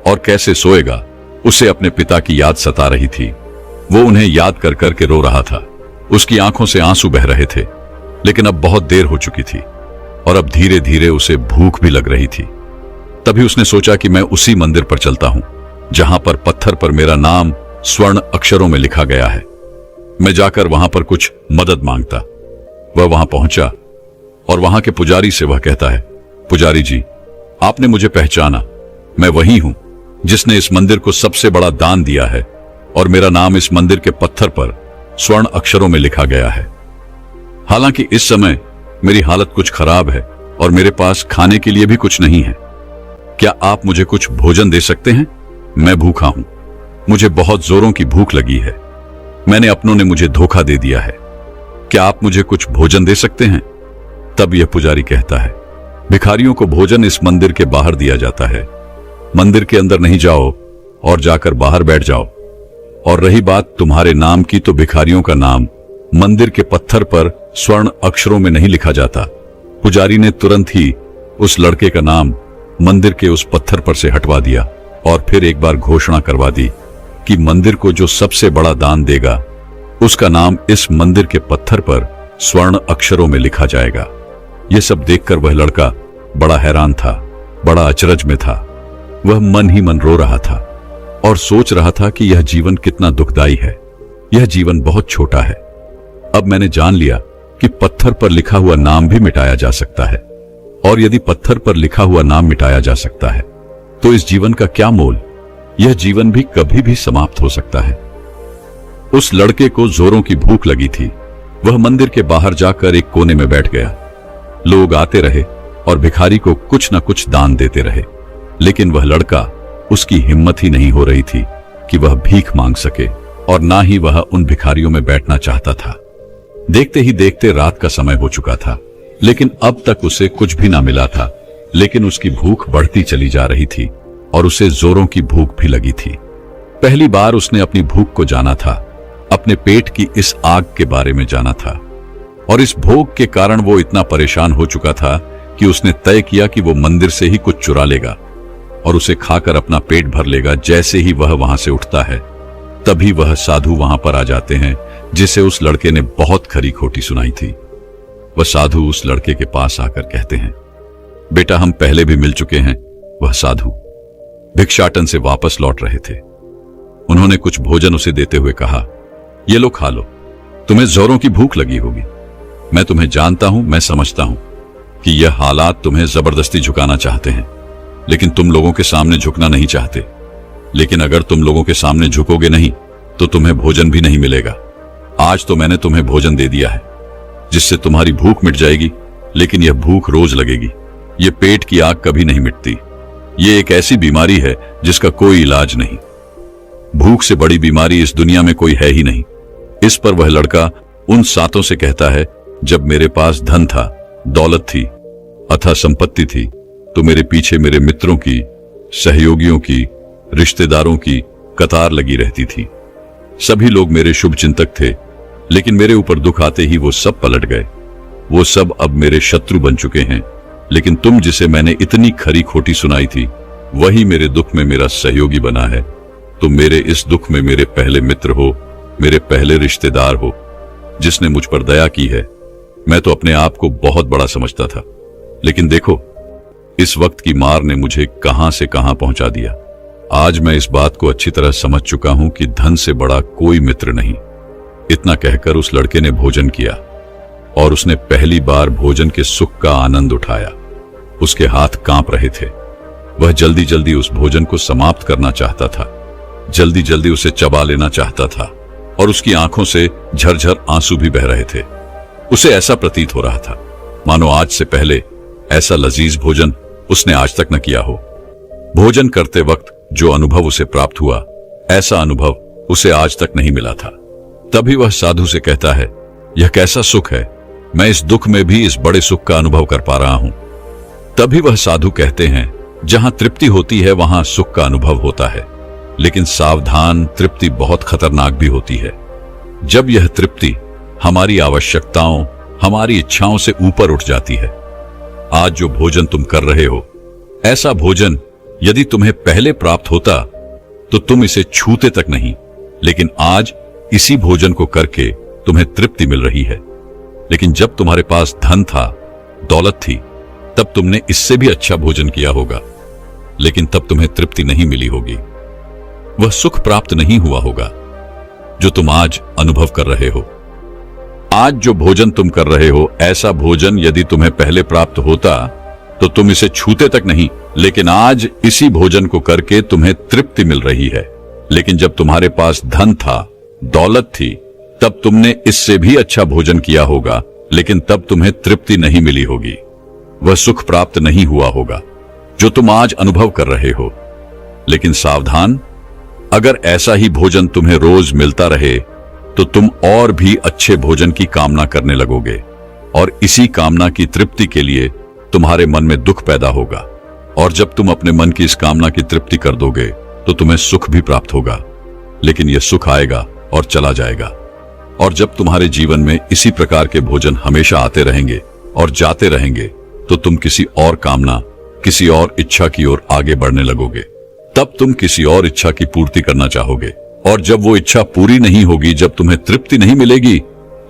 और कैसे सोएगा। उसे अपने पिता की याद सता रही थी। वो उन्हें याद कर करके रो रहा था। उसकी आंखों से आंसू बह रहे थे, लेकिन अब बहुत देर हो चुकी थी और अब धीरे धीरे उसे भूख भी लग रही थी। तभी उसने सोचा कि मैं उसी मंदिर पर चलता हूं जहां पर पत्थर पर मेरा नाम स्वर्ण अक्षरों में लिखा गया है। मैं जाकर वहां पर कुछ मदद मांगता। वह वहां पहुंचा और वहां के पुजारी से वह कहता है, पुजारी जी, आपने मुझे पहचाना। मैं वही हूं जिसने इस मंदिर को सबसे बड़ा दान दिया है और मेरा नाम इस मंदिर के पत्थर पर स्वर्ण अक्षरों में लिखा गया है। हालांकि इस समय मेरी हालत कुछ खराब है और मेरे पास खाने के लिए भी कुछ नहीं है। क्या आप मुझे कुछ भोजन दे सकते हैं? मैं भूखा हूं, मुझे बहुत जोरों की भूख लगी है। मैंने अपनों ने मुझे धोखा दे दिया है। क्या आप मुझे कुछ भोजन दे सकते हैं? तब यह पुजारी कहता है, भिखारियों को भोजन इस मंदिर के बाहर दिया जाता है। मंदिर के अंदर नहीं जाओ और जाकर बाहर बैठ जाओ। और रही बात तुम्हारे नाम की, तो भिखारियों का नाम मंदिर के पत्थर पर स्वर्ण अक्षरों में नहीं लिखा जाता। पुजारी ने तुरंत ही उस लड़के का नाम मंदिर के उस पत्थर पर से हटवा दिया और फिर एक बार घोषणा करवा दी कि मंदिर को जो सबसे बड़ा दान देगा उसका नाम इस मंदिर के पत्थर पर स्वर्ण अक्षरों में लिखा जाएगा। यह सब देखकर वह लड़का बड़ा हैरान था, बड़ा अचरज में था। वह मन ही मन रो रहा था और सोच रहा था कि यह जीवन कितना दुखदाई है। यह जीवन बहुत छोटा है। अब मैंने जान लिया कि पत्थर पर लिखा हुआ नाम भी मिटाया जा सकता है, और यदि पत्थर पर लिखा हुआ नाम मिटाया जा सकता है तो इस जीवन का क्या मोल? यह जीवन भी कभी भी समाप्त हो सकता है। उस लड़के को जोरों की भूख लगी थी। वह मंदिर के बाहर जाकर एक कोने में बैठ गया। लोग आते रहे और भिखारी को कुछ न कुछ दान देते रहे, लेकिन वह लड़का, उसकी हिम्मत ही नहीं हो रही थी कि वह भीख मांग सके, और ना ही वह उन भिखारियों में बैठना चाहता था। देखते ही देखते रात का समय हो चुका था, लेकिन अब तक उसे कुछ भी ना मिला था। लेकिन उसकी भूख बढ़ती चली जा रही थी और उसे जोरों की भूख भी लगी थी। पहली बार उसने अपनी भूख को जाना था, अपने पेट की इस आग के बारे में जाना था, और इस भोग के कारण वो इतना परेशान हो चुका था कि उसने तय किया कि वो मंदिर से ही कुछ चुरा लेगा और उसे खाकर अपना पेट भर लेगा। जैसे ही वह वहां से उठता है, तभी वह साधु वहां पर आ जाते हैं जिसे उस लड़के ने बहुत खरी खोटी सुनाई थी। वह साधु उस लड़के के पास आकर कहते हैं, बेटा, हम पहले भी मिल चुके हैं। वह साधु भिक्षाटन से वापस लौट रहे थे। उन्होंने कुछ भोजन उसे देते हुए कहा, ये लो, खा लो, तुम्हें जोरों की भूख लगी होगी। मैं तुम्हें जानता हूं, मैं समझता हूं कि यह हालात तुम्हें जबरदस्ती झुकाना चाहते हैं, लेकिन तुम लोगों के सामने झुकना नहीं चाहते। लेकिन अगर तुम लोगों के सामने झुकोगे नहीं तो तुम्हें भोजन भी नहीं मिलेगा। आज तो मैंने तुम्हें भोजन दे दिया है जिससे तुम्हारी भूख मिट जाएगी, लेकिन यह भूख रोज लगेगी। यह पेट की आग कभी नहीं मिटती। यह एक ऐसी बीमारी है जिसका कोई इलाज नहीं। भूख से बड़ी बीमारी इस दुनिया में कोई है ही नहीं। इस पर वह लड़का उन सातों से कहता है, जब मेरे पास धन था, दौलत थी, अथाह संपत्ति थी, तो मेरे पीछे मेरे मित्रों की, सहयोगियों की, रिश्तेदारों की कतार लगी रहती थी। सभी लोग मेरे शुभ चिंतक थे, लेकिन मेरे ऊपर दुख आते ही वो सब पलट गए। वो सब अब मेरे शत्रु बन चुके हैं। लेकिन तुम, जिसे मैंने इतनी खरी खोटी सुनाई थी, वही मेरे दुख में मेरा सहयोगी बना है। तुम मेरे इस दुख में मेरे पहले मित्र हो, मेरे पहले रिश्तेदार हो, जिसने मुझ पर दया की है। मैं तो अपने आप को बहुत बड़ा समझता था, लेकिन देखो, इस वक्त की मार ने मुझे कहां से कहां पहुंचा दिया। आज मैं इस बात को अच्छी तरह समझ चुका हूं कि धन से बड़ा कोई मित्र नहीं। इतना कहकर उस लड़के ने भोजन किया और उसने पहली बार भोजन के सुख का आनंद उठाया। उसके हाथ कांप रहे थे। वह जल्दी जल्दी उस भोजन को समाप्त करना चाहता था, जल्दी जल्दी उसे चबा लेना चाहता था, और उसकी आंखों से झरझर आंसू भी बह रहे थे। उसे ऐसा प्रतीत हो रहा था मानो आज से पहले ऐसा लजीज भोजन उसने आज तक न किया हो। भोजन करते वक्त जो अनुभव उसे प्राप्त हुआ, ऐसा अनुभव उसे आज तक नहीं मिला था। तभी वह साधु से कहता है, यह कैसा सुख है, मैं इस दुख में भी इस बड़े सुख का अनुभव कर पा रहा हूं। तभी वह साधु कहते हैं, जहां तृप्ति होती है वहां सुख का अनुभव होता है, लेकिन सावधान, तृप्ति बहुत खतरनाक भी होती है। जब यह तृप्ति हमारी आवश्यकताओं, हमारी इच्छाओं से ऊपर उठ जाती है। आज जो भोजन तुम कर रहे हो, ऐसा भोजन यदि तुम्हें पहले प्राप्त होता तो तुम इसे छूते तक नहीं, लेकिन आज इसी भोजन को करके तुम्हें तृप्ति मिल रही है। लेकिन जब तुम्हारे पास धन था, दौलत थी, तब तुमने इससे भी अच्छा भोजन किया होगा, लेकिन तब तुम्हें तृप्ति नहीं मिली होगी, वह सुख प्राप्त नहीं हुआ होगा। जो तुम आज अनुभव कर रहे हो। आज जो भोजन तुम कर रहे हो, ऐसा भोजन यदि तुम्हें पहले प्राप्त होता तो तुम इसे छूते तक नहीं, लेकिन आज इसी भोजन को करके तुम्हें तृप्ति मिल रही है। लेकिन जब तुम्हारे पास धन था, दौलत थी, तब तुमने इससे भी अच्छा भोजन किया होगा, लेकिन तब तुम्हें तृप्ति नहीं मिली होगी, वह सुख प्राप्त नहीं हुआ होगा जो तुम आज अनुभव कर रहे हो। लेकिन सावधान, अगर ऐसा ही भोजन तुम्हें रोज मिलता रहे तो तुम और भी अच्छे भोजन की कामना करने लगोगे, और इसी कामना की तृप्ति के लिए तुम्हारे मन में दुख पैदा होगा। और जब तुम अपने मन की इस कामना की तृप्ति कर दोगे तो तुम्हें सुख भी प्राप्त होगा, लेकिन यह सुख आएगा और चला जाएगा। और जब तुम्हारे जीवन में इसी प्रकार के भोजन हमेशा आते रहेंगे और जाते रहेंगे तो तुम किसी और कामना, किसी और इच्छा की ओर आगे बढ़ने लगोगे। तब तुम किसी और इच्छा की पूर्ति करना चाहोगे, और जब वो इच्छा पूरी नहीं होगी, जब तुम्हें तृप्ति नहीं मिलेगी,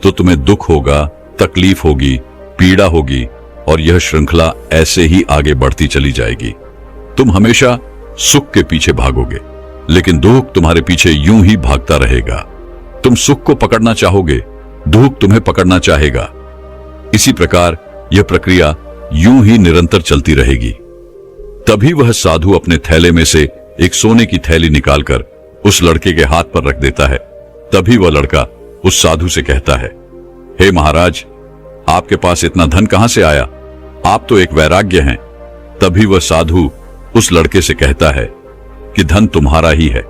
तो तुम्हें दुख होगा, तकलीफ होगी, पीड़ा होगी, और यह श्रृंखला ऐसे ही आगे बढ़ती चली जाएगी। तुम हमेशा सुख के पीछे भागोगे, लेकिन दुख तुम्हारे पीछे यूं ही भागता रहेगा। तुम सुख को पकड़ना चाहोगे, दुख तुम्हें पकड़ना चाहेगा। इसी प्रकार यह प्रक्रिया यूं ही निरंतर चलती रहेगी। तभी वह साधु अपने थैले में से एक सोने की थैली निकालकर उस लड़के के हाथ पर रख देता है। तभी वह लड़का उस साधु से कहता है, हे महाराज, आपके पास इतना धन कहां से आया? आप तो एक वैराग्य हैं। तभी वह साधु उस लड़के से कहता है कि धन तुम्हारा ही है।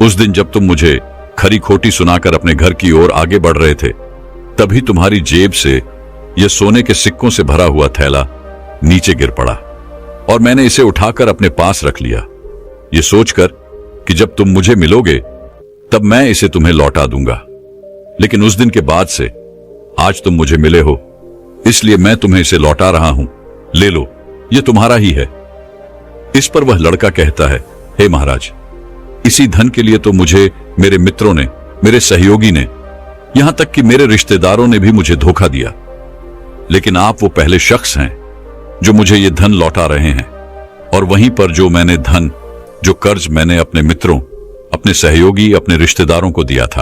उस दिन जब तुम मुझे खरी खोटी सुनाकर अपने घर की ओर आगे बढ़ रहे थे, तभी तुम्हारी जेब से यह सोने के सिक्कों से भरा हुआ थैला नीचे गिर पड़ा, और मैंने इसे उठाकर अपने पास रख लिया, ये सोचकर कि जब तुम मुझे मिलोगे तब मैं इसे तुम्हें लौटा दूंगा। लेकिन उस दिन के बाद से आज तुम मुझे मिले हो, इसलिए मैं तुम्हें इसे लौटा रहा हूं। ले लो, यह तुम्हारा ही है। इस पर वह लड़का कहता है, हे महाराज, इसी धन के लिए तो मुझे मेरे मित्रों ने, मेरे सहयोगी ने, यहां तक कि मेरे रिश्तेदारों ने भी मुझे धोखा दिया। लेकिन आप वो पहले शख्स हैं जो मुझे ये धन लौटा रहे हैं, और वहीं पर जो मैंने धन, जो कर्ज मैंने अपने मित्रों, अपने सहयोगी, अपने रिश्तेदारों को दिया था,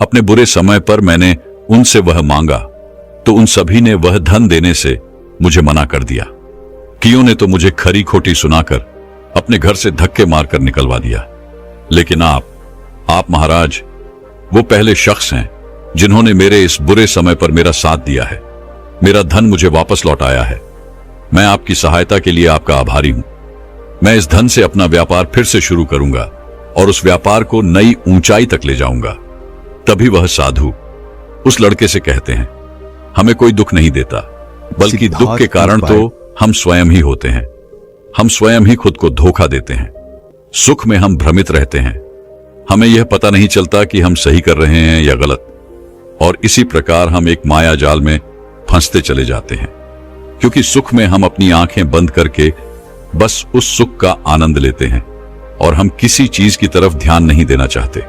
अपने बुरे समय पर मैंने उनसे वह मांगा, तो उन सभी ने वह धन देने से मुझे मना कर दिया। कियों ने तो मुझे खरी खोटी सुनाकर अपने घर से धक्के मारकर निकलवा दिया। लेकिन आप महाराज, वो पहले शख्स हैं जिन्होंने मेरे इस बुरे समय पर मेरा साथ दिया है, मेरा धन मुझे वापस लौटाया है। मैं आपकी सहायता के लिए आपका आभारी हूं। मैं इस धन से अपना व्यापार फिर से शुरू करूंगा और उस व्यापार को नई ऊंचाई तक ले जाऊंगा। तभी वह साधु उस लड़के से कहते हैं, हमें कोई दुख नहीं देता, बल्कि दुख के कारण तो हम स्वयं ही होते हैं। हम स्वयं ही खुद को धोखा देते हैं। सुख में हम भ्रमित रहते हैं, हमें यह पता नहीं चलता कि हम सही कर रहे हैं या गलत, और इसी प्रकार हम एक माया जाल में फंसते चले जाते हैं। क्योंकि सुख में हम अपनी आंखें बंद करके बस उस सुख का आनंद लेते हैं, और हम किसी चीज की तरफ ध्यान नहीं देना चाहते।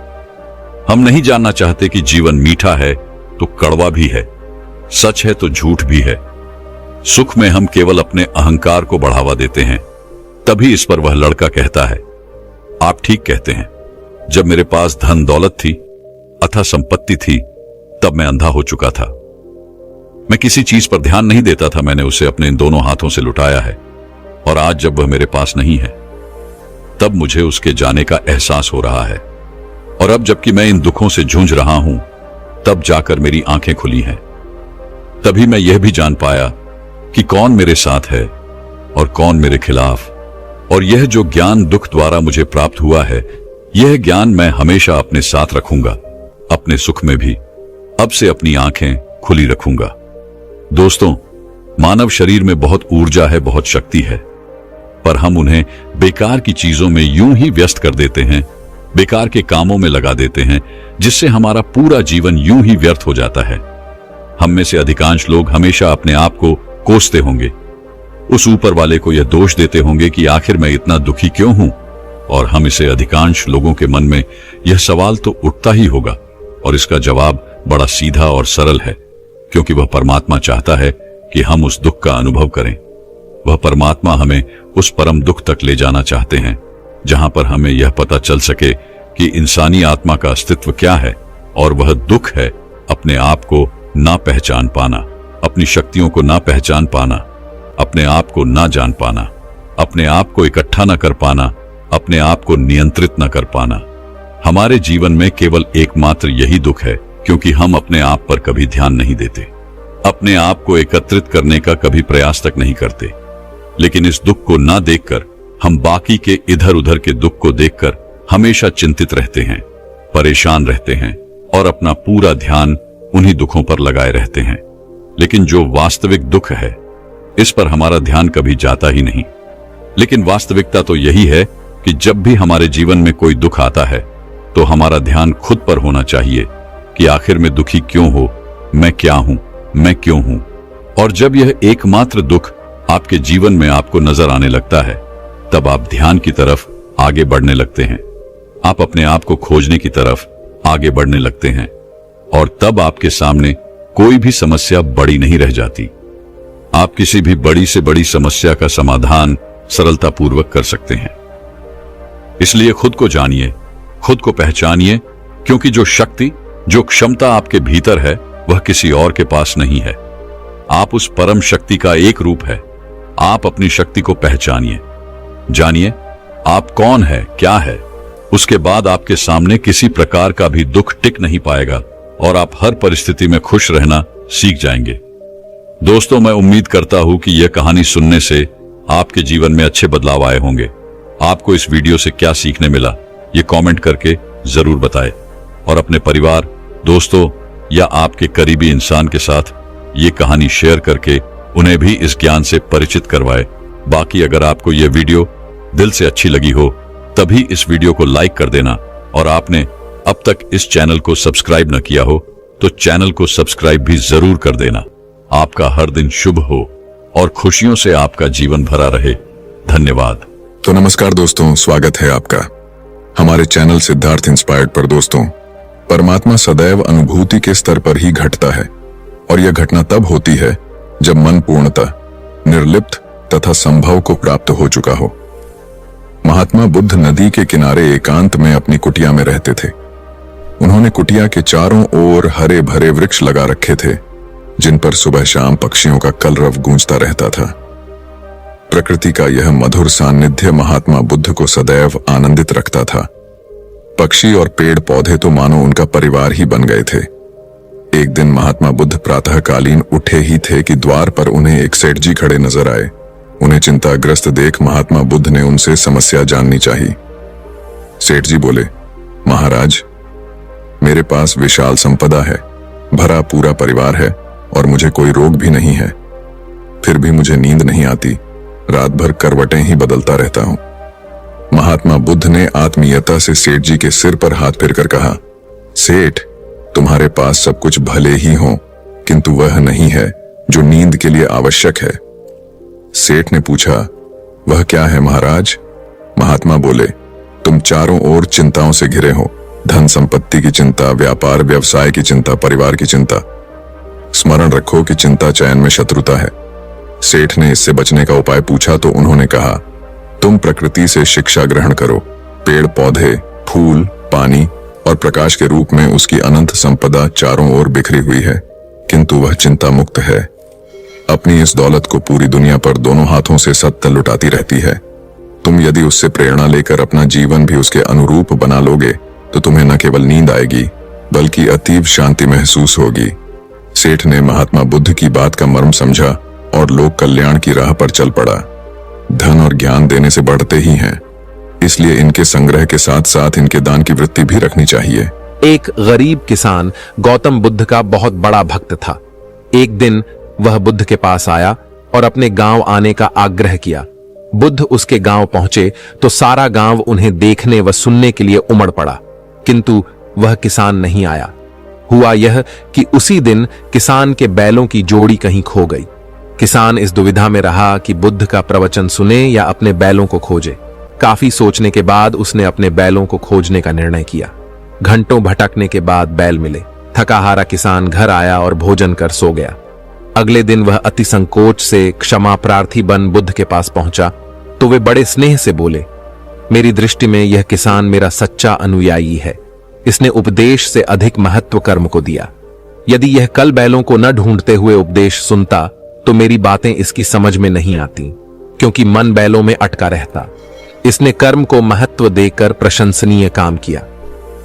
हम नहीं जानना चाहते कि जीवन मीठा है तो कड़वा भी है, सच है तो झूठ भी है। सुख में हम केवल अपने अहंकार को बढ़ावा देते हैं। तभी इस पर वह लड़का कहता है, आप ठीक कहते हैं। जब मेरे पास धन दौलत थी अथवा संपत्ति थी, तब मैं अंधा हो चुका था। मैं किसी चीज पर ध्यान नहीं देता था। मैंने उसे अपने इन दोनों हाथों से लुटाया है, और आज जब वह मेरे पास नहीं है, तब मुझे उसके जाने का एहसास हो रहा है। और अब जबकि मैं इन दुखों से जूझ रहा हूं, तब जाकर मेरी आंखें खुली हैं। तभी मैं यह भी जान पाया कि कौन मेरे साथ है और कौन मेरे खिलाफ। और यह जो ज्ञान दुख द्वारा मुझे प्राप्त हुआ है, यह ज्ञान मैं हमेशा अपने साथ रखूंगा, अपने सुख में भी। अब से अपनी आंखें खुली रखूंगा। दोस्तों, मानव शरीर में बहुत ऊर्जा है, बहुत शक्ति है, पर हम उन्हें बेकार की चीजों में यूं ही व्यस्त कर देते हैं, बेकार के कामों में लगा देते हैं, जिससे हमारा पूरा जीवन यूं ही व्यर्थ हो जाता है। हम में से अधिकांश लोग हमेशा अपने आप को कोसते होंगे, उस ऊपर वाले को यह दोष देते होंगे कि आखिर मैं इतना दुखी क्यों हूं। और हम इसे अधिकांश लोगों के मन में यह सवाल तो उठता ही होगा, और इसका जवाब बड़ा सीधा और सरल है, क्योंकि वह परमात्मा चाहता है कि हम उस दुख का अनुभव करें। वह परमात्मा हमें उस परम दुख तक ले जाना चाहते हैं, जहां पर हमें यह पता चल सके कि इंसानी आत्मा का अस्तित्व क्या है, और वह दुख है अपने आप को ना पहचान पाना, अपनी शक्तियों को ना पहचान पाना, अपने आप को ना जान पाना, अपने आप को इकट्ठा न कर पाना, अपने आप को नियंत्रित न कर पाना। हमारे जीवन में केवल एकमात्र यही दुख है, क्योंकि हम अपने आप पर कभी ध्यान नहीं देते, अपने आप को एकत्रित करने का कभी प्रयास तक नहीं करते। लेकिन इस दुख को ना देखकर हम बाकी के इधर उधर के दुख को देखकर हमेशा चिंतित रहते हैं, परेशान रहते हैं और अपना पूरा ध्यान उन्हीं दुखों पर लगाए रहते हैं। लेकिन जो वास्तविक दुख है, इस पर हमारा ध्यान कभी जाता ही नहीं। लेकिन वास्तविकता तो यही है कि जब भी हमारे जीवन में कोई दुख आता है तो हमारा ध्यान खुद पर होना चाहिए कि आखिर में दुखी क्यों हो, मैं क्या हूं, मैं क्यों हूं। और जब यह एकमात्र दुख आपके जीवन में आपको नजर आने लगता है, तब आप ध्यान की तरफ आगे बढ़ने लगते हैं, आप अपने आप को खोजने की तरफ आगे बढ़ने लगते हैं, और तब आपके सामने कोई भी समस्या बड़ी नहीं रह जाती। आप किसी भी बड़ी से बड़ी समस्या का समाधान सरलतापूर्वक कर सकते हैं। इसलिए खुद को जानिए, खुद को पहचानिए, क्योंकि जो शक्ति, जो क्षमता आपके भीतर है, वह किसी और के पास नहीं है। आप उस परम शक्ति का एक रूप है। आप अपनी शक्ति को पहचानिए, जानिए आप कौन है, क्या है। उसके बाद आपके सामने किसी प्रकार का भी दुख टिक नहीं पाएगा और आप हर परिस्थिति में खुश रहना सीख जाएंगे। दोस्तों, मैं उम्मीद करता हूं कि यह कहानी सुनने से आपके जीवन में अच्छे बदलाव आए होंगे। आपको इस वीडियो से क्या सीखने मिला, ये कमेंट करके जरूर बताएं, और अपने परिवार, दोस्तों या आपके करीबी इंसान के साथ ये कहानी शेयर करके उन्हें भी इस ज्ञान से परिचित करवाएं। बाकी अगर आपको यह वीडियो दिल से अच्छी लगी हो, तभी इस वीडियो को लाइक कर देना, और आपने अब तक इस चैनल को सब्सक्राइब न किया हो तो चैनल को सब्सक्राइब भी जरूर कर देना। आपका हर दिन शुभ हो और खुशियों से आपका जीवन भरा रहे। धन्यवाद। तो नमस्कार दोस्तों, स्वागत है आपका हमारे चैनल सिद्धार्थ इंस्पायर्ड पर। दोस्तों, परमात्मा सदैव अनुभूति के स्तर पर ही घटता है, और यह घटना तब होती है जब मन पूर्णतः निर्लिप्त तथा संभव को प्राप्त हो चुका हो। महात्मा बुद्ध नदी के किनारे एकांत में अपनी कुटिया में रहते थे। उन्होंने कुटिया के चारों ओर हरे भरे वृक्ष लगा रखे थे, जिन पर सुबह शाम पक्षियों का कलरव गूंजता रहता था। प्रकृति का यह मधुर सान्निध्य महात्मा बुद्ध को सदैव आनंदित रखता था। पक्षी और पेड़ पौधे तो मानो उनका परिवार ही बन गए थे। एक दिन महात्मा बुद्ध प्रातःकालीन उठे ही थे कि द्वार पर उन्हें एक सेठ जी खड़े नजर आए। उन्हें चिंताग्रस्त देख महात्मा बुद्ध ने उनसे समस्या जाननी चाहिए। सेठ जी बोले, महाराज, मेरे पास विशाल संपदा है, भरा पूरा परिवार है और मुझे कोई रोग भी नहीं है। फिर भी मुझे नींद नहीं आती, रात भर करवटें ही बदलता रहता हूं। महात्मा बुद्ध ने आत्मीयता से सेठ जी के सिर पर हाथ फेरकर कहा, सेठ, तुम्हारे पास सब कुछ भले ही हो, किंतु वह नहीं है जो नींद के लिए आवश्यक है। सेठ ने पूछा, वह क्या है महाराज? महात्मा बोले, तुम चारों ओर चिंताओं से घिरे हो, धन संपत्ति की चिंता, व्यापार व्यवसाय की चिंता, परिवार की चिंता। स्मरण रखो कि चिंता चयन में शत्रुता है। सेठ ने इससे बचने का उपाय पूछा तो उन्होंने कहा, तुम प्रकृति से शिक्षा ग्रहण करो। पेड़ पौधे, फूल, पानी और प्रकाश के रूप में उसकी अनंत संपदा चारों ओर बिखरी हुई है, किंतु वह चिंता मुक्त है। अपनी इस दौलत को पूरी दुनिया पर दोनों हाथों से सत्य लुटाती रहती है। तुम यदि उससे प्रेरणा लेकर अपना जीवन भी उसके अनुरूप बना लोगे तो तुम्हें न केवल नींद आएगी बल्कि अतीव शांति महसूस होगी। सेठ ने महात्मा बुद्ध की बात का मर्म समझा और लोक कल्याण की राह पर चल पड़ा। धन और ज्ञान देने से बढ़ते ही हैं, इसलिए इनके संग्रह के साथ साथ इनके दान की वृत्ति भी रखनी चाहिए। एक गरीब किसान गौतम बुद्ध का बहुत बड़ा भक्त था। एक दिन वह बुद्ध के पास आया और अपने गांव आने का आग्रह किया। बुद्ध उसके गांव पहुंचे तो सारा गांव उन्हें देखने व सुनने के लिए उमड़ पड़ा, किंतु वह किसान नहीं आया। हुआ यह कि उसी दिन किसान के बैलों की जोड़ी कहीं खो गई। किसान इस दुविधा में रहा कि बुद्ध का प्रवचन सुने या अपने बैलों को खोजे। काफी सोचने के बाद उसने अपने बैलों को खोजने का निर्णय किया। घंटों भटकने के बाद बैल मिले। थका हारा किसान घर आया और भोजन कर सो गया। अगले दिन वह अति संकोच से क्षमा प्रार्थी बन बुद्ध के पास पहुंचा तो वे बड़े स्नेह से बोले, मेरी दृष्टि में यह किसान मेरा सच्चा अनुयायी है। इसने उपदेश से अधिक महत्व कर्म को दिया। यदि यह कल बैलों को न ढूंढते हुए उपदेश सुनता तो मेरी बातें इसकी समझ में नहीं आती, क्योंकि मन बैलों में अटका रहता। इसने कर्म को महत्व देकर प्रशंसनीय काम किया।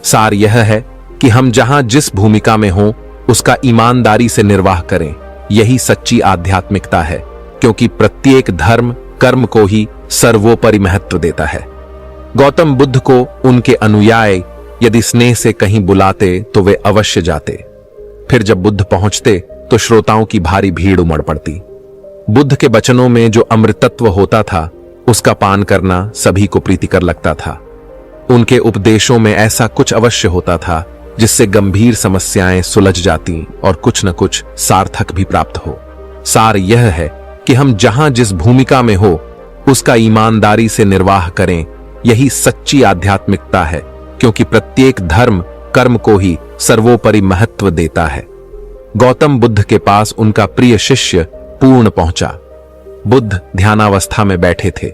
सार यह है कि हम जहां जिस भूमिका में हों उसका ईमानदारी से निर्वाह करें। यही सच्ची आध्यात्मिकता है, क्योंकि प्रत्येक धर्म कर्म को ही सर्वोपरि महत्व देता है। गौतम बुद्ध को उनके अनुयायी यदि स्नेह से कहीं बुलाते तो वे अवश्य जाते। फिर जब बुद्ध पहुंचते तो श्रोताओं की भारी भीड़ उमड़ पड़ती। बुद्ध के वचनों में जो अमृतत्व होता था उसका पान करना सभी को प्रीतिकर लगता था। उनके उपदेशों में ऐसा कुछ अवश्य होता था जिससे गंभीर समस्याएं सुलझ जाती और कुछ न कुछ सार्थक भी प्राप्त हो। सार यह है कि हम जहां जिस भूमिका में हो उसका ईमानदारी से निर्वाह करें। यही सच्ची आध्यात्मिकता है, क्योंकि प्रत्येक धर्म कर्म को ही सर्वोपरि महत्व देता है। गौतम बुद्ध के पास उनका प्रिय शिष्य पूर्ण पहुंचा। बुद्ध ध्यानावस्था में बैठे थे।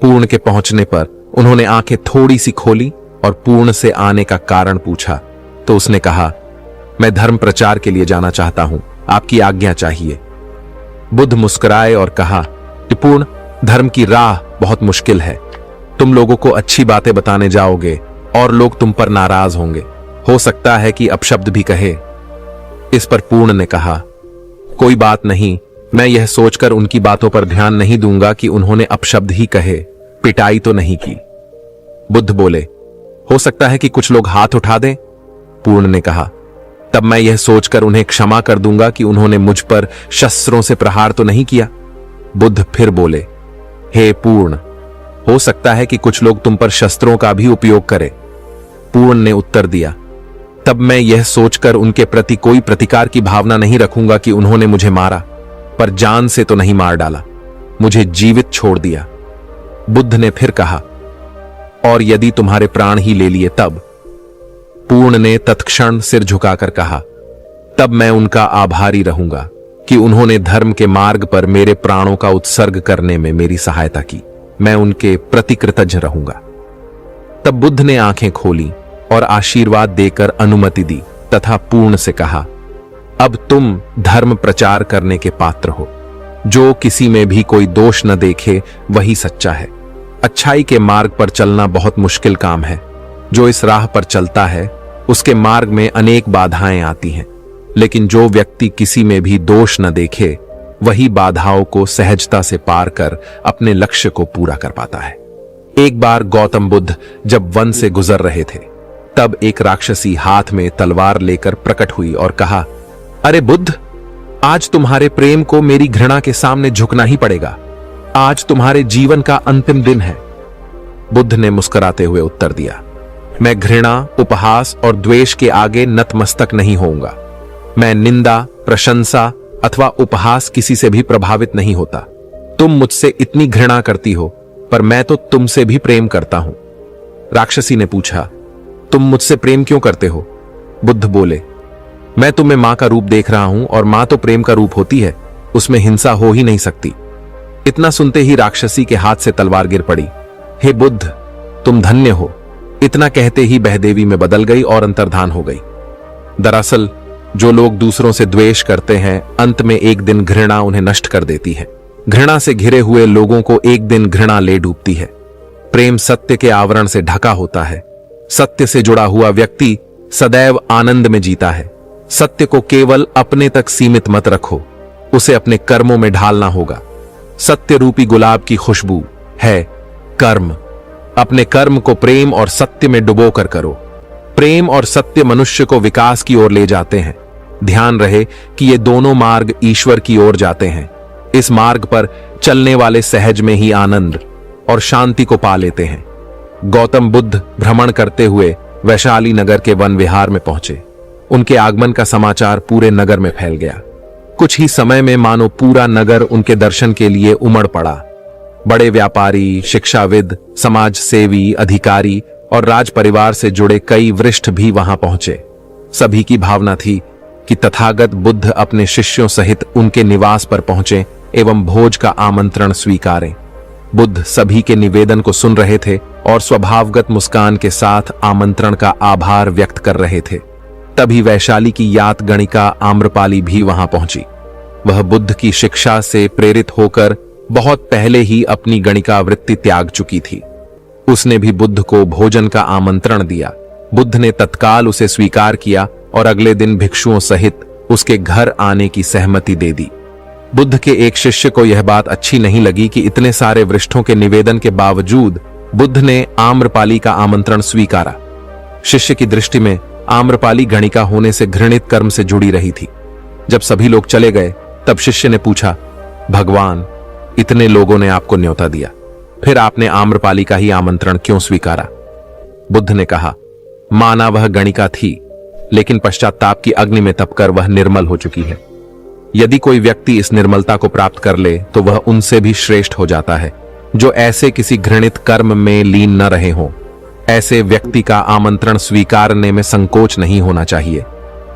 पूर्ण के पहुंचने पर उन्होंने आंखें थोड़ी सी खोली और पूर्ण से आने का कारण पूछा तो उसने कहा, मैं धर्म प्रचार के लिए जाना चाहता हूं, आपकी आज्ञा चाहिए। बुद्ध मुस्कुराए और कहा कि पूर्ण, धर्म की राह बहुत मुश्किल है। तुम लोगों को अच्छी बातें बताने जाओगे और लोग तुम पर नाराज होंगे। हो सकता है कि अपशब्द भी कहे। इस पर पूर्ण ने कहा, कोई बात नहीं, मैं यह सोचकर उनकी बातों पर ध्यान नहीं दूंगा कि उन्होंने अपशब्द ही कहे, पिटाई तो नहीं की। बुद्ध बोले, हो सकता है कि कुछ लोग हाथ उठा दें। पूर्ण ने कहा, तब मैं यह सोचकर उन्हें क्षमा कर दूंगा कि उन्होंने मुझ पर शस्त्रों से प्रहार तो नहीं किया। बुद्ध फिर बोले, हे पूर्ण, हो सकता है कि कुछ लोग तुम पर शस्त्रों का भी उपयोग करें। पूर्ण ने उत्तर दिया, तब मैं यह सोचकर उनके प्रति कोई प्रतिकार की भावना नहीं रखूंगा कि उन्होंने मुझे मारा, पर जान से तो नहीं मार डाला, मुझे जीवित छोड़ दिया। बुद्ध ने फिर कहा, और यदि तुम्हारे प्राण ही ले लिए तब? पूर्ण ने तत्क्षण सिर झुकाकर कहा, तब मैं उनका आभारी रहूंगा कि उन्होंने धर्म के मार्ग पर मेरे प्राणों का उत्सर्ग करने में मेरी सहायता की। मैं उनके प्रति कृतज्ञ रहूंगा। तब बुद्ध ने आंखें खोली और आशीर्वाद देकर अनुमति दी तथा पूर्ण से कहा, अब तुम धर्म प्रचार करने के पात्र हो। जो किसी में भी कोई दोष न देखे वही सच्चा है। अच्छाई के मार्ग पर चलना बहुत मुश्किल काम है। जो इस राह पर चलता है उसके मार्ग में अनेक बाधाएं आती हैं, लेकिन जो व्यक्ति किसी में भी दोष न देखे वही बाधाओं को सहजता से पार कर अपने लक्ष्य को पूरा कर पाता है। एक बार गौतम बुद्ध जब वन से गुजर रहे थे तब एक राक्षसी हाथ में तलवार लेकर प्रकट हुई और कहा, अरे बुद्ध, आज तुम्हारे प्रेम को मेरी घृणा के सामने झुकना ही पड़ेगा। आज तुम्हारे जीवन का अंतिम दिन है। बुद्ध ने मुस्कुराते हुए उत्तर दिया, मैं घृणा, उपहास और द्वेष के आगे नतमस्तक नहीं होऊंगा। मैं निंदा, प्रशंसा अथवा उपहास किसी से भी प्रभावित नहीं होता। तुम मुझसे इतनी घृणा करती हो, पर मैं तो तुमसे भी प्रेम करता हूं। राक्षसी ने पूछा, तुम मुझसे प्रेम क्यों करते हो? बुद्ध बोले, मैं तुम्हें मां का रूप देख रहा हूं और मां तो प्रेम का रूप होती है, उसमें हिंसा हो ही नहीं सकती। इतना सुनते ही राक्षसी के हाथ से तलवार गिर पड़ी। हे बुद्ध, तुम धन्य हो। इतना कहते ही बहदेवी में बदल गई और अंतर्धान हो गई। दरअसल जो लोग दूसरों से द्वेष करते हैं, अंत में एक दिन घृणा उन्हें नष्ट कर देती है। घृणा से घिरे हुए लोगों को एक दिन घृणा ले डूबती है। प्रेम सत्य के आवरण से ढका होता है। सत्य से जुड़ा हुआ व्यक्ति सदैव आनंद में जीता है। सत्य को केवल अपने तक सीमित मत रखो, उसे अपने कर्मों में ढालना होगा। सत्य रूपी गुलाब की खुशबू है कर्म। अपने कर्म को प्रेम और सत्य में डुबो कर करो। प्रेम और सत्य मनुष्य को विकास की ओर ले जाते हैं। ध्यान रहे कि ये दोनों मार्ग ईश्वर की ओर जाते हैं। इस मार्ग पर चलने वाले सहज में ही आनंद और शांति को पा लेते हैं। गौतम बुद्ध भ्रमण करते हुए वैशाली नगर के वन विहार में पहुंचे। उनके आगमन का समाचार पूरे नगर में फैल गया। कुछ ही समय में मानो पूरा नगर उनके दर्शन के लिए उमड़ पड़ा। बड़े व्यापारी, शिक्षाविद, समाज सेवी, अधिकारी और राज परिवार से जुड़े कई वरिष्ठ भी वहां पहुंचे। सभी की भावना थी कि तथागत बुद्ध अपने शिष्यों सहित उनके निवास पर पहुंचे एवं भोज का आमंत्रण स्वीकारें। बुद्ध सभी के निवेदन को सुन रहे थे और स्वभावगत मुस्कान के साथ आमंत्रण का आभार व्यक्त कर रहे थे। तभी वैशाली की यात गणिका आम्रपाली भी वहां पहुंची। वह बुद्ध की शिक्षा से प्रेरित होकर बहुत पहले ही अपनी गणिका वृत्ति त्याग चुकी थी। उसने भी बुद्ध को भोजन का आमंत्रण दिया। बुद्ध ने तत्काल उसे स्वीकार किया और अगले दिन भिक्षुओं सहित उसके घर आने की सहमति दे दी। बुद्ध के एक शिष्य को यह बात अच्छी नहीं लगी कि इतने सारे वरिष्ठों के निवेदन के बावजूद बुद्ध ने आम्रपाली का आमंत्रण स्वीकारा। शिष्य की दृष्टि में आम्रपाली गणिका होने से घृणित कर्म से जुड़ी रही थी। जब सभी लोग चले गए तब शिष्य ने पूछा, भगवान, इतने लोगों ने आपको न्योता दिया, फिर आपने आम्रपाली का ही आमंत्रण क्यों स्वीकारा? बुद्ध ने कहा, माना वह गणिका थी, लेकिन पश्चाताप की अग्नि में तपकर वह निर्मल हो चुकी है। यदि कोई व्यक्ति इस निर्मलता को प्राप्त कर ले तो वह उनसे भी श्रेष्ठ हो जाता है जो ऐसे किसी घृणित कर्म में लीन न रहे हों। ऐसे व्यक्ति का आमंत्रण स्वीकारने में संकोच नहीं होना चाहिए।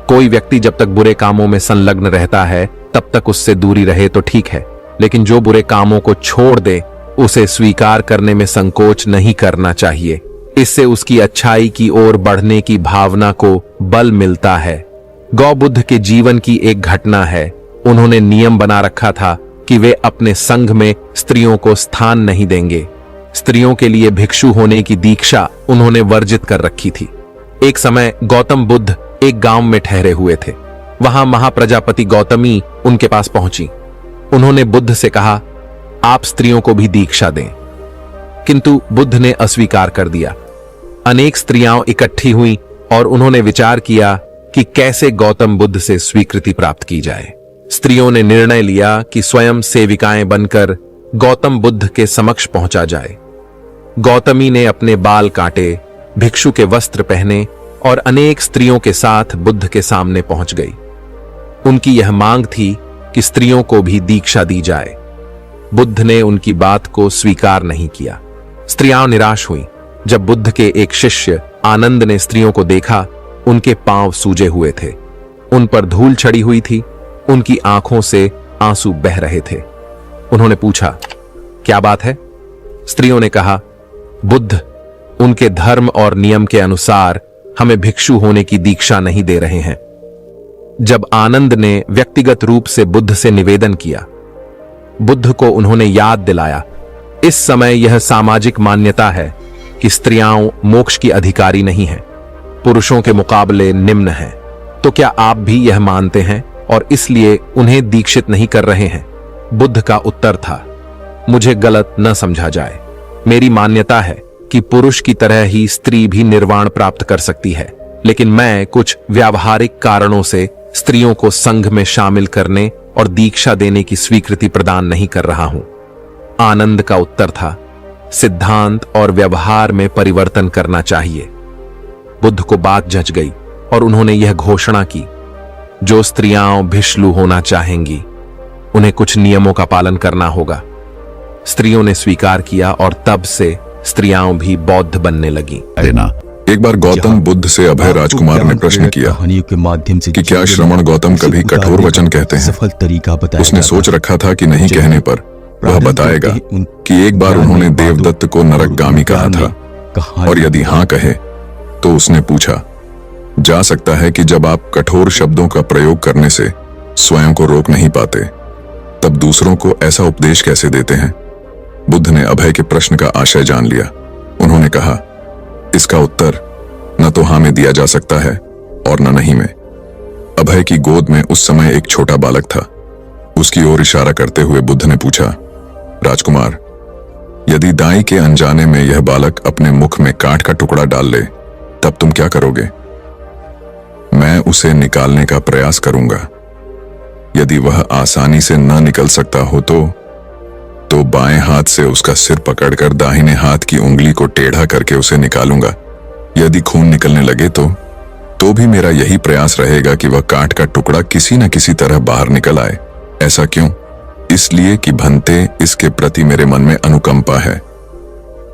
कोई व्यक्ति जब तक बुरे कामों में संलग्न रहता है तब तक उससे दूरी रहे तो ठीक है, लेकिन जो बुरे कामों को छोड़ दे उसे स्वीकार करने में संकोच नहीं करना चाहिए। इससे उसकी अच्छाई की ओर बढ़ने की भावना को बल मिलता है। गौबुद्ध के जीवन की एक घटना है। उन्होंने नियम बना रखा था कि वे अपने संघ में स्त्रियों को स्थान नहीं देंगे। स्त्रियों के लिए भिक्षु होने की दीक्षा उन्होंने वर्जित कर रखी थी। एक समय गौतम बुद्ध एक गांव में ठहरे हुए थे। वहां महाप्रजापति गौतमी उनके पास पहुंची। उन्होंने बुद्ध से कहा, आप स्त्रियों को भी दीक्षा दें, किंतु बुद्ध ने अस्वीकार कर दिया। अनेक स्त्रियां इकट्ठी हुई और उन्होंने विचार किया कि कैसे गौतम बुद्ध से स्वीकृति प्राप्त की जाए। स्त्रियों ने निर्णय लिया कि स्वयं सेविकाएं बनकर गौतम बुद्ध के समक्ष पहुंचा जाए। गौतमी ने अपने बाल काटे, भिक्षु के वस्त्र पहने और अनेक स्त्रियों के साथ बुद्ध के सामने पहुंच गई। उनकी यह मांग थी कि स्त्रियों को भी दीक्षा दी जाए। बुद्ध ने उनकी बात को स्वीकार नहीं किया। स्त्रियां निराश हुईं। जब बुद्ध के एक शिष्य आनंद ने स्त्रियों को देखा, उनके पांव सूजे हुए थे, उन पर धूल चढ़ी हुई थी, उनकी आंखों से आंसू बह रहे थे। उन्होंने पूछा, क्या बात है? स्त्रियों ने कहा, बुद्ध उनके धर्म और नियम के अनुसार हमें भिक्षु होने की दीक्षा नहीं दे रहे हैं। जब आनंद ने व्यक्तिगत रूप से बुद्ध से निवेदन किया, बुद्ध को उन्होंने याद दिलाया, इस समय यह सामाजिक मान्यता है कि स्त्रियां मोक्ष की अधिकारी नहीं हैं, पुरुषों के मुकाबले निम्न हैं। तो क्या आप भी यह मानते हैं और इसलिए उन्हें दीक्षित नहीं कर रहे हैं? बुद्ध का उत्तर था, मुझे गलत न समझा जाए। मेरी मान्यता है कि पुरुष की तरह ही स्त्री भी निर्वाण प्राप्त कर सकती है, लेकिन मैं कुछ व्यावहारिक कारणों से स्त्रियों को संघ में शामिल करने और दीक्षा देने की स्वीकृति प्रदान नहीं कर रहा हूं। आनंद का उत्तर था, सिद्धांत और व्यवहार में परिवर्तन करना चाहिए। बुद्ध को बात जच गई और उन्होंने यह घोषणा की, जो स्त्रियां भिक्षु होना चाहेंगी उन्हें कुछ नियमों का पालन करना होगा। स्त्रियों ने स्वीकार किया और तब से स्त्रियां भी बौद्ध बनने लगीं। एक बार गौतम बुद्ध से अभय राजकुमार ने प्रश्न किया के माध्यम से कि क्या श्रवण गौतम कभी कठोर वचन कहते हैं? सफल तरीका बताया। उसने सोच रखा था कि नहीं कहने पर वह बताएगा कि एक बार उन्होंने देवदत्त को नरकगामी कहा था, और यदि हाँ कहे तो उसने पूछा, जा सकता है कि जब आप कठोर शब्दों का प्रयोग करने से स्वयं को रोक नहीं पाते, तब दूसरों को ऐसा उपदेश कैसे देते हैं? बुद्ध ने अभय के प्रश्न का आशय जान लिया। उन्होंने कहा, इसका उत्तर न तो हाँ में दिया जा सकता है और न नहीं में। अभय की गोद में उस समय एक छोटा बालक था। उसकी ओर इशारा करते हुए बुद्ध ने पूछा, राजकुमार, यदि दाई के अनजाने में यह बालक अपने मुख में काठ का टुकड़ा डाल ले, तब तुम क्या करोगे? मैं उसे निकालने का प्रयास करूंगा। यदि वह आसानी से न निकल सकता हो तो बाएं हाथ से उसका सिर पकड़कर दाहिने हाथ की उंगली को टेढ़ा करके उसे निकालूंगा। यदि खून निकलने लगे तो भी मेरा यही प्रयास रहेगा कि वह काठ का टुकड़ा किसी न किसी तरह बाहर निकल आए। ऐसा क्यों? इसलिए कि भंते इसके प्रति मेरे मन में अनुकंपा है।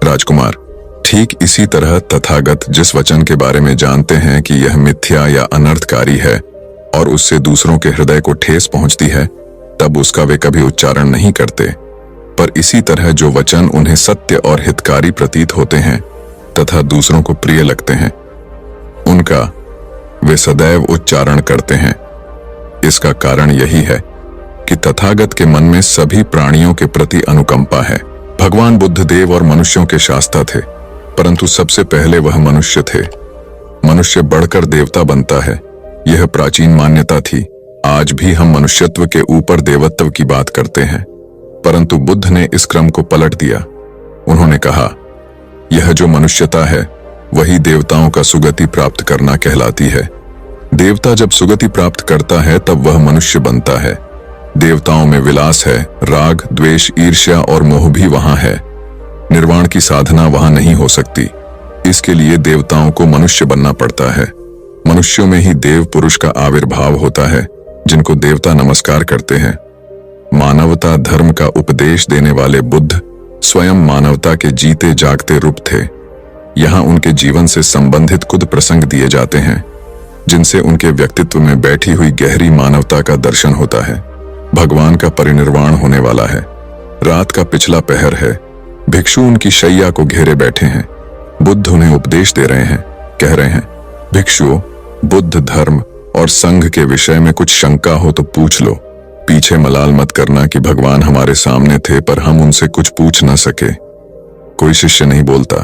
राजकुमार, ठीक इसी तरह तथागत जिस वचन के बारे में जानते हैं कि यह मिथ्या या अनर्थकारी है और उससे दूसरों के हृदय को ठेस पहुंचती है, तब उसका वे कभी उच्चारण नहीं करते, पर इसी तरह जो वचन उन्हें सत्य और हितकारी प्रतीत होते हैं तथा दूसरों को प्रिय लगते हैं, उनका वे सदैव उच्चारण करते हैं। इसका कारण यही है कि तथागत के मन में सभी प्राणियों के प्रति अनुकंपा है। भगवान बुद्ध देव और मनुष्यों के शास्ता थे, परंतु सबसे पहले वह मनुष्य थे। मनुष्य बढ़कर देवता बनता है, यह प्राचीन मान्यता थी। आज भी हम मनुष्यत्व के ऊपर देवत्व की बात करते हैं, परंतु बुद्ध ने इस क्रम को पलट दिया। उन्होंने कहा, यह जो मनुष्यता है वही देवताओं का सुगति प्राप्त करना कहलाती है। देवता जब सुगति प्राप्त करता है तब वह मनुष्य बनता है। देवताओं में विलास है, राग, द्वेष, ईर्ष्या और मोह भी वहां है। निर्वाण की साधना वहां नहीं हो सकती। इसके लिए देवताओं को मनुष्य बनना पड़ता है। मनुष्यों में ही देव पुरुष का आविर्भाव होता है, जिनको देवता नमस्कार करते हैं। मानवता धर्म का उपदेश देने वाले बुद्ध स्वयं मानवता के जीते जागते रूप थे। यहाँ उनके जीवन से संबंधित कुछ प्रसंग दिए जाते हैं, जिनसे उनके व्यक्तित्व में बैठी हुई गहरी मानवता का दर्शन होता है। भगवान का परिनिर्वाण होने वाला है। रात का पिछला पहर है। भिक्षु उनकी शैया को घेरे बैठे हैं। बुद्ध उन्हें उपदेश दे रहे हैं। कह रहे हैं, भिक्षुओं, बुद्ध धर्म और संघ के विषय में कुछ शंका हो तो पूछ लो। पीछे मलाल मत करना कि भगवान हमारे सामने थे पर हम उनसे कुछ पूछ न सके। कोई शिष्य नहीं बोलता।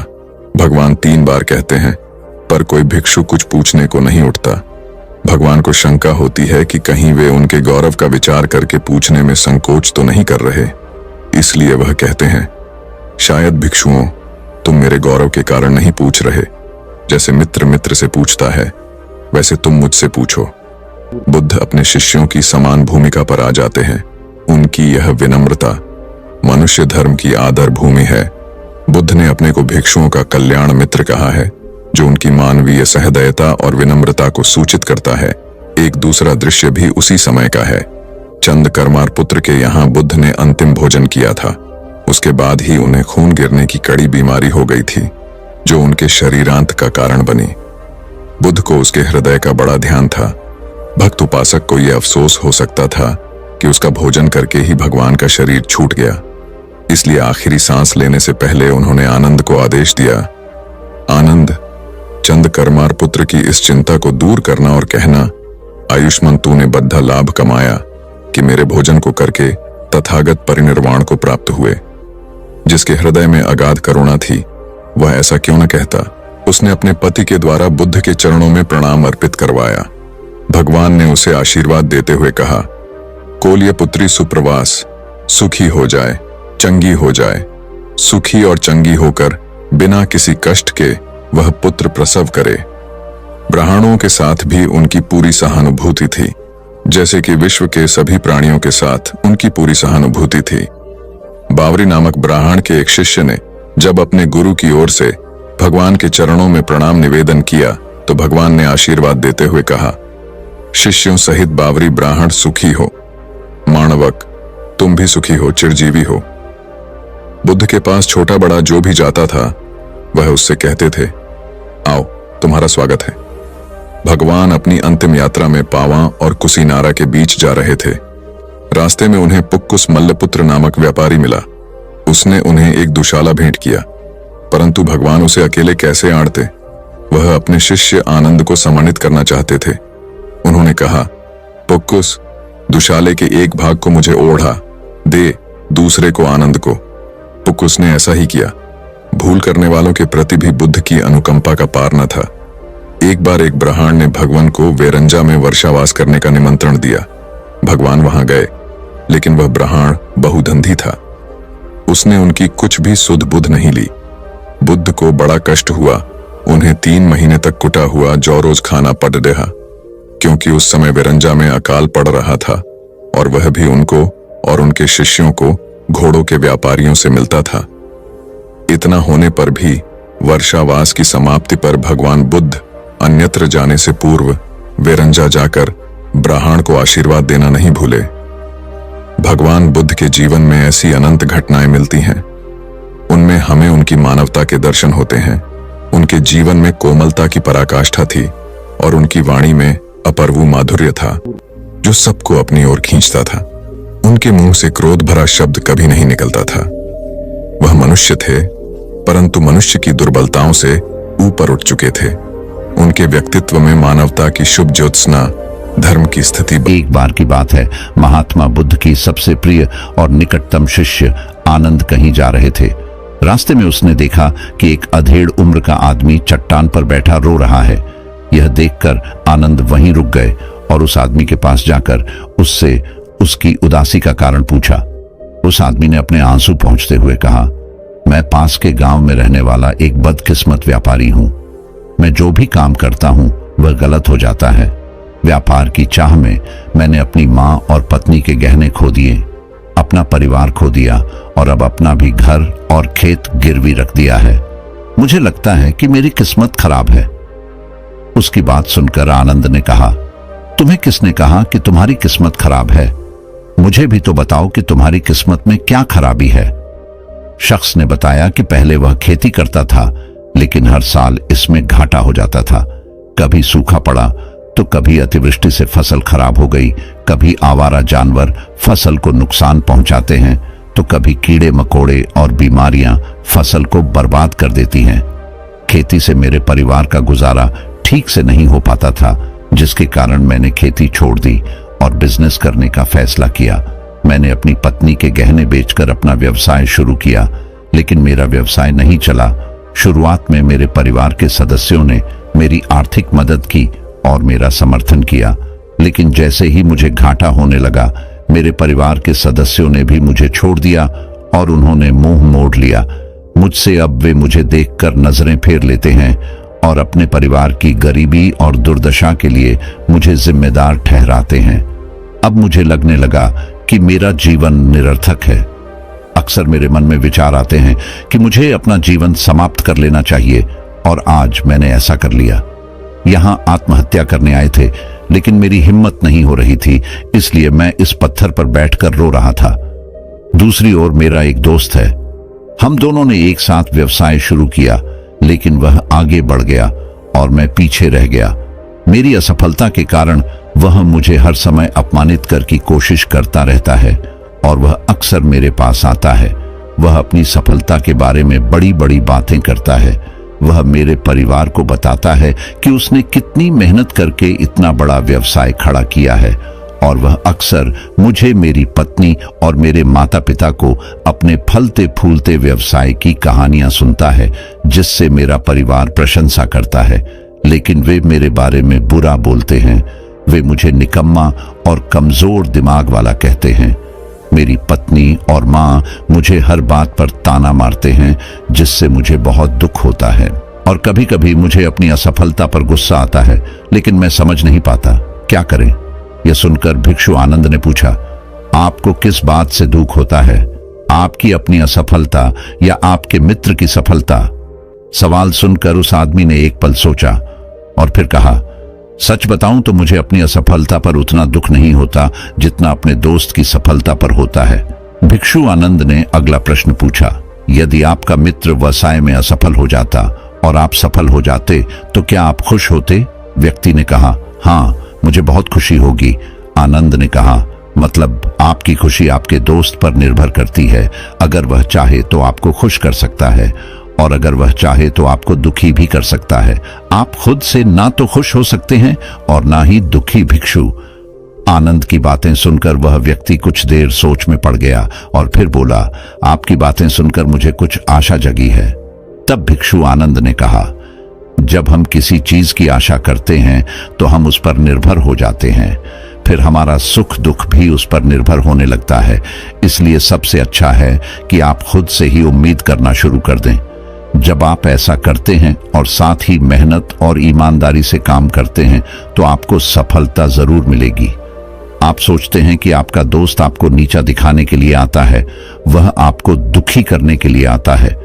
भगवान 3 बार कहते हैं, पर कोई भिक्षु कुछ पूछने को नहीं उठता। भगवान को शंका होती है कि कहीं वे उनके गौरव का विचार करके पूछने में संकोच तो नहीं कर रहे। इसलिए वह कहते हैं, शायद भिक्षुओं, तुम मेरे गौरव के कारण नहीं पूछ रहे। जैसे मित्र मित्र से पूछता है, वैसे तुम मुझसे पूछो। बुद्ध अपने शिष्यों की समान भूमिका पर आ जाते हैं। उनकी यह विनम्रता मनुष्य धर्म की आदर भूमि है। बुद्ध ने अपने को भिक्षुओं का कल्याण मित्र कहा है, जो उनकी मानवीय सहृदयता और विनम्रता को सूचित करता है। एक दूसरा दृश्य भी उसी समय का है। चंद करमार पुत्र के यहाँ बुद्ध ने अंतिम भोजन किया था। उसके बाद ही उन्हें खून गिरने की कड़ी बीमारी हो गई थी, जो उनके शरीरांत का कारण बनी। बुद्ध को उसके हृदय का बड़ा ध्यान था। भक्त उपासक को यह अफसोस हो सकता था कि उसका भोजन करके ही भगवान का शरीर छूट गया। इसलिए आखिरी सांस लेने से पहले उन्होंने आनंद को आदेश दिया, आनंद, चंद करमार पुत्र की इस चिंता को दूर करना और कहना, आयुष्मान तूने बद्धा लाभ कमाया कि मेरे भोजन को करके तथागत परिनिर्वाण को प्राप्त हुए। जिसके हृदय में अगाध करुणा थी, वह ऐसा क्यों न कहता। उसने अपने पति के द्वारा बुद्ध के चरणों में प्रणाम अर्पित करवाया। भगवान ने उसे आशीर्वाद देते हुए कहा, कोल्य पुत्री सुप्रवास, सुखी हो जाए, चंगी हो जाए। सुखी और चंगी होकर बिना किसी कष्ट के वह पुत्र प्रसव करे। ब्राह्मणों के साथ भी उनकी पूरी सहानुभूति थी, जैसे कि विश्व के सभी प्राणियों के साथ उनकी पूरी सहानुभूति थी। बावरी नामक ब्राह्मण के एक शिष्य ने जब अपने गुरु की ओर से भगवान के चरणों में प्रणाम निवेदन किया तो भगवान ने आशीर्वाद देते हुए कहा, शिष्यों सहित बावरी ब्राह्मण सुखी हो। माणवक, तुम भी सुखी हो, चिरजीवी हो। बुद्ध के पास छोटा बड़ा जो भी जाता था, वह उससे कहते थे, आओ, तुम्हारा स्वागत है। भगवान अपनी अंतिम यात्रा में पावा और कुशीनारा के बीच जा रहे थे। रास्ते में उन्हें पुक्कुस मल्लपुत्र नामक व्यापारी मिला। उसने उन्हें एक दुशाला भेंट किया, परंतु भगवान उसे अकेले कैसे आड़ते। वह अपने शिष्य आनंद को सम्मानित करना चाहते थे। उन्होंने कहा, पुक्कुस, दुशाले के एक भाग को मुझे ओढ़ा दे, दूसरे को आनंद को। पुक्कुस ने ऐसा ही किया। भूल करने वालों के प्रति भी बुद्ध की अनुकंपा का पार न था। एक बार एक ब्राह्मण ने भगवान को वेरंजा में वर्षावास करने का निमंत्रण दिया। भगवान वहां गए, लेकिन वह ब्राह्मण बहुधंधी था। उसने उनकी कुछ भी सुध बुध नहीं ली। बुद्ध को बड़ा कष्ट हुआ। उन्हें 3 महीने तक कुटा हुआ जौ रोज खाना पड़ रहा, क्योंकि उस समय वेरंजा में अकाल पड़ रहा था और वह भी उनको और उनके शिष्यों को घोड़ों के व्यापारियों से मिलता था। इतना होने पर भी वर्षावास की समाप्ति पर भगवान बुद्ध अन्यत्र जाने से पूर्व वेरंजा जाकर ब्राह्मण को आशीर्वाद देना नहीं भूले। भगवान बुद्ध के जीवन में ऐसी अनंत घटनाएं मिलती हैं। उनमें हमें उनकी मानवता के दर्शन होते हैं। उनके जीवन में कोमलता की पराकाष्ठा थी और उनकी वाणी में अपर्वु माधुर्य था, जो सबको अपनी ओर खींचता था। उनके मुंह से क्रोध भरा शब्द कभी नहीं निकलता था। वह मनुष्य थे, परंतु मनुष्य की दुर्बलताओं से ऊपर उठ चुके थे। उनके व्यक्तित्व में मानवता की शुभ ज्योत्सना, धर्म की स्थिति। एक बार की बात है, महात्मा बुद्ध की सबसे प्रिय और निकटतम शिष्य आनंद कहीं जा रहे थे। रास्ते में उसने देखा कि एक अधेड़ उम्र का आदमी चट्टान पर बैठा रो रहा है। यह देखकर आनंद वहीं रुक गए और उस आदमी के पास जाकर उससे उसकी उदासी का कारण पूछा। उस आदमी ने अपने आंसू पोंछते हुए कहा, मैं पास के गांव में रहने वाला एक बदकिस्मत व्यापारी हूं। मैं जो भी काम करता हूं वह गलत हो जाता है। व्यापार की चाह में मैंने अपनी मां और पत्नी के गहने खो दिए, अपना परिवार खो दिया और अब अपना भी घर और खेत गिरवी रख दिया है। मुझे लगता है कि मेरी किस्मत खराब है। उसकी बात सुनकर आनंद ने कहा, तुम्हें किसने कहा कि तुम्हारी किस्मत खराब है? मुझे भी तो बताओ कि तुम्हारी किस्मत में क्या खराबी है। शख्स ने बताया कि पहले वह खेती करता था, लेकिन हर साल इसमें घाटा हो जाता था। कभी सूखा पड़ा तो कभी अतिवृष्टि से फसल खराब हो गई, कभी आवारा जानवर फसल को नुकसान पहुंचाते हैं, तो कभी कीड़े मकोड़े और बीमारियां फसल को बर्बाद कर देती हैं। खेती से मेरे परिवार का गुजारा ठीक से नहीं हो पाता था, जिसके कारण मैंने खेती छोड़ दी और बिजनेस करने का फैसला किया। मैंने अपनी पत्नी के गहने बेचकर अपना व्यवसाय शुरू किया, लेकिन मेरा व्यवसाय नहीं चला। शुरुआत में मेरे परिवार के सदस्यों ने मेरी आर्थिक मदद की और मेरा समर्थन किया, लेकिन जैसे ही मुझे घाटा होने लगा, मेरे परिवार के सदस्यों ने भी मुझे छोड़ दिया और उन्होंने मुंह मोड़ लिया। मुझसे अब वे मुझे देखकर नजरें फेर लेते हैं और अपने परिवार की गरीबी और दुर्दशा के लिए मुझे जिम्मेदार ठहराते हैं। अब मुझे लगने लगा कि मेरा जीवन निरर्थक है। अक्सर मेरे मन में विचार आते हैं कि मुझे अपना जीवन समाप्त कर लेना चाहिए, और आज मैंने ऐसा कर लिया। यहां आत्महत्या करने आए थे, लेकिन मेरी हिम्मत नहीं हो रही थी, इसलिए मैं इस पत्थर पर बैठकर रो रहा था। दूसरी ओर मेरा एक दोस्त है। हम दोनों ने एक साथ व्यवसाय शुरू किया, लेकिन वह आगे बढ़ गया और मैं पीछे रह गया। मेरी असफलता के कारण वह मुझे हर समय अपमानित कर की कोशिश करता रहता है और वह अक्सर मेरे पास आता है। वह अपनी सफलता के बारे में बड़ी बड़ी बातें करता है। वह मेरे परिवार को बताता है कि उसने कितनी मेहनत करके इतना बड़ा व्यवसाय खड़ा किया है, और वह अक्सर मुझे, मेरी पत्नी और मेरे माता पिता को अपने फलते फूलते व्यवसाय की कहानियां सुनता है, जिससे मेरा परिवार प्रशंसा करता है। लेकिन वे मेरे बारे में बुरा बोलते हैं। वे मुझे निकम्मा और कमजोर दिमाग वाला कहते हैं। मेरी पत्नी और माँ मुझे हर बात पर ताना मारते हैं, जिससे मुझे बहुत दुख होता है। और कभी कभी मुझे अपनी असफलता पर गुस्सा आता है, लेकिन मैं समझ नहीं पाता क्या करें। यह सुनकर भिक्षु आनंद ने पूछा, आपको किस बात से दुख होता है? आपकी अपनी असफलता या आपके मित्र की सफलता? सवाल सुनकर उस आदमी ने एक पल सोचा और फिर कहा, सच बताऊं तो मुझे अपनी असफलता पर उतना दुख नहीं होता जितना अपने दोस्त की सफलता पर होता है। भिक्षु आनंद ने अगला प्रश्न पूछा, यदि आपका मित्र व्यवसाय में असफल हो जाता और आप सफल हो जाते तो क्या आप खुश होते? व्यक्ति ने कहा, हाँ, मुझे बहुत खुशी होगी। आनंद ने कहा, मतलब आपकी खुशी आपके दोस्त पर निर्भर करती है। अगर वह चाहे तो आपको खुश कर सकता है, और अगर वह चाहे तो आपको दुखी भी कर सकता है। आप खुद से ना तो खुश हो सकते हैं और ना ही दुखी। भिक्षु आनंद की बातें सुनकर वह व्यक्ति कुछ देर सोच में पड़ गया और फिर बोला, आपकी बातें सुनकर मुझे कुछ आशा जगी है। तब भिक्षु आनंद ने कहा, जब हम किसी चीज की आशा करते हैं तो हम उस पर निर्भर हो जाते हैं, फिर हमारा सुख दुख भी उस पर निर्भर होने लगता है। इसलिए सबसे अच्छा है कि आप खुद से ही उम्मीद करना शुरू कर दें। जब आप ऐसा करते हैं और साथ ही मेहनत और ईमानदारी से काम करते हैं तो आपको सफलता जरूर मिलेगी। आप सोचते हैं कि आपका दोस्त आपको नीचा दिखाने के लिए आता है, वह आपको दुखी करने के लिए आता है,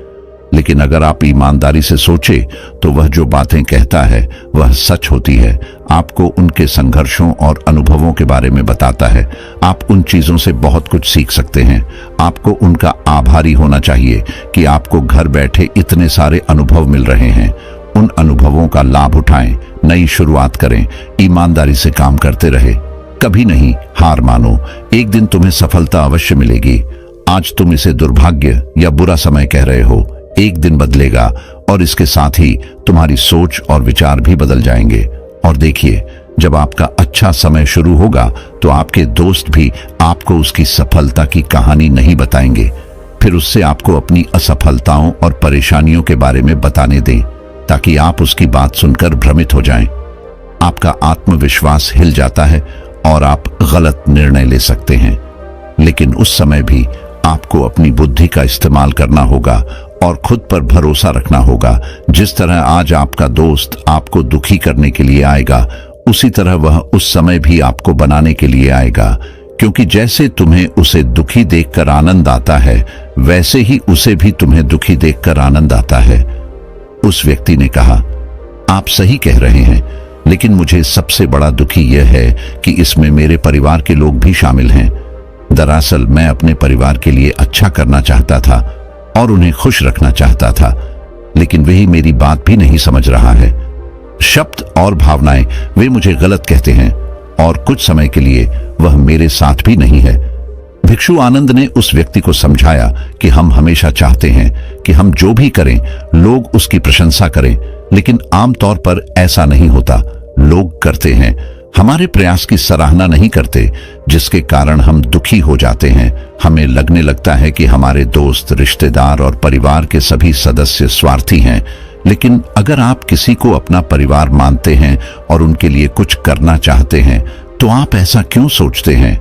लेकिन अगर आप ईमानदारी से सोचे तो वह जो बातें कहता है वह सच होती है। आपको उनके संघर्षों और अनुभवों के बारे में बताता है। आप उन चीजों से बहुत कुछ सीख सकते हैं। आपको उनका आभारी होना चाहिए कि आपको घर बैठे इतने सारे अनुभव मिल रहे हैं। उन अनुभवों का लाभ उठाएं, नई शुरुआत करें, ईमानदारी से काम करते रहे। कभी नहीं हार मानो, एक दिन तुम्हें सफलता अवश्य मिलेगी। आज तुम इसे दुर्भाग्य या बुरा समय कह रहे हो, एक दिन बदलेगा और इसके साथ ही तुम्हारी सोच और विचार भी बदल जाएंगे। और देखिए, जब आपका अच्छा समय शुरू होगा तो आपके दोस्त भी आपको उसकी सफलता की कहानी नहीं बताएंगे, फिर उससे आपको अपनी असफलताओं और परेशानियों के बारे में बताने दें, ताकि आप उसकी बात सुनकर भ्रमित हो जाएं। आपका आत्मविश्वास हिल जाता है और आप गलत निर्णय ले सकते हैं। लेकिन उस समय भी आपको अपनी बुद्धि का इस्तेमाल करना होगा और खुद पर भरोसा रखना होगा। जिस तरह आज आपका दोस्त आपको दुखी करने के लिए आएगा, उसी तरह वह उस समय भी आपको बनाने के लिए आएगा, क्योंकि जैसे तुम्हें उसे दुखी देखकर आनंद आता है, वैसे ही उसे भी तुम्हें दुखी देखकर आनंद आता है। उस व्यक्ति ने कहा, आप सही कह रहे हैं, लेकिन मुझे सबसे बड़ा दुखी यह है कि इसमें मेरे परिवार के लोग भी शामिल हैं। दरअसल मैं अपने परिवार के लिए अच्छा करना चाहता था और उन्हें खुश रखना चाहता था, लेकिन वही मेरी बात भी नहीं समझ रहा है। शब्द और भावनाएं वे मुझे गलत कहते हैं और कुछ समय के लिए वह मेरे साथ भी नहीं है। भिक्षु आनंद ने उस व्यक्ति को समझाया कि हम हमेशा चाहते हैं कि हम जो भी करें लोग उसकी प्रशंसा करें, लेकिन आमतौर पर ऐसा नहीं होता। लोग करते हैं, हमारे प्रयास की सराहना नहीं करते, जिसके कारण हम दुखी हो जाते हैं। हमें लगने लगता है कि हमारे दोस्त, रिश्तेदार और परिवार के सभी सदस्य स्वार्थी हैं। लेकिन अगर आप किसी को अपना परिवार मानते हैं और उनके लिए कुछ करना चाहते हैं, तो आप ऐसा क्यों सोचते हैं?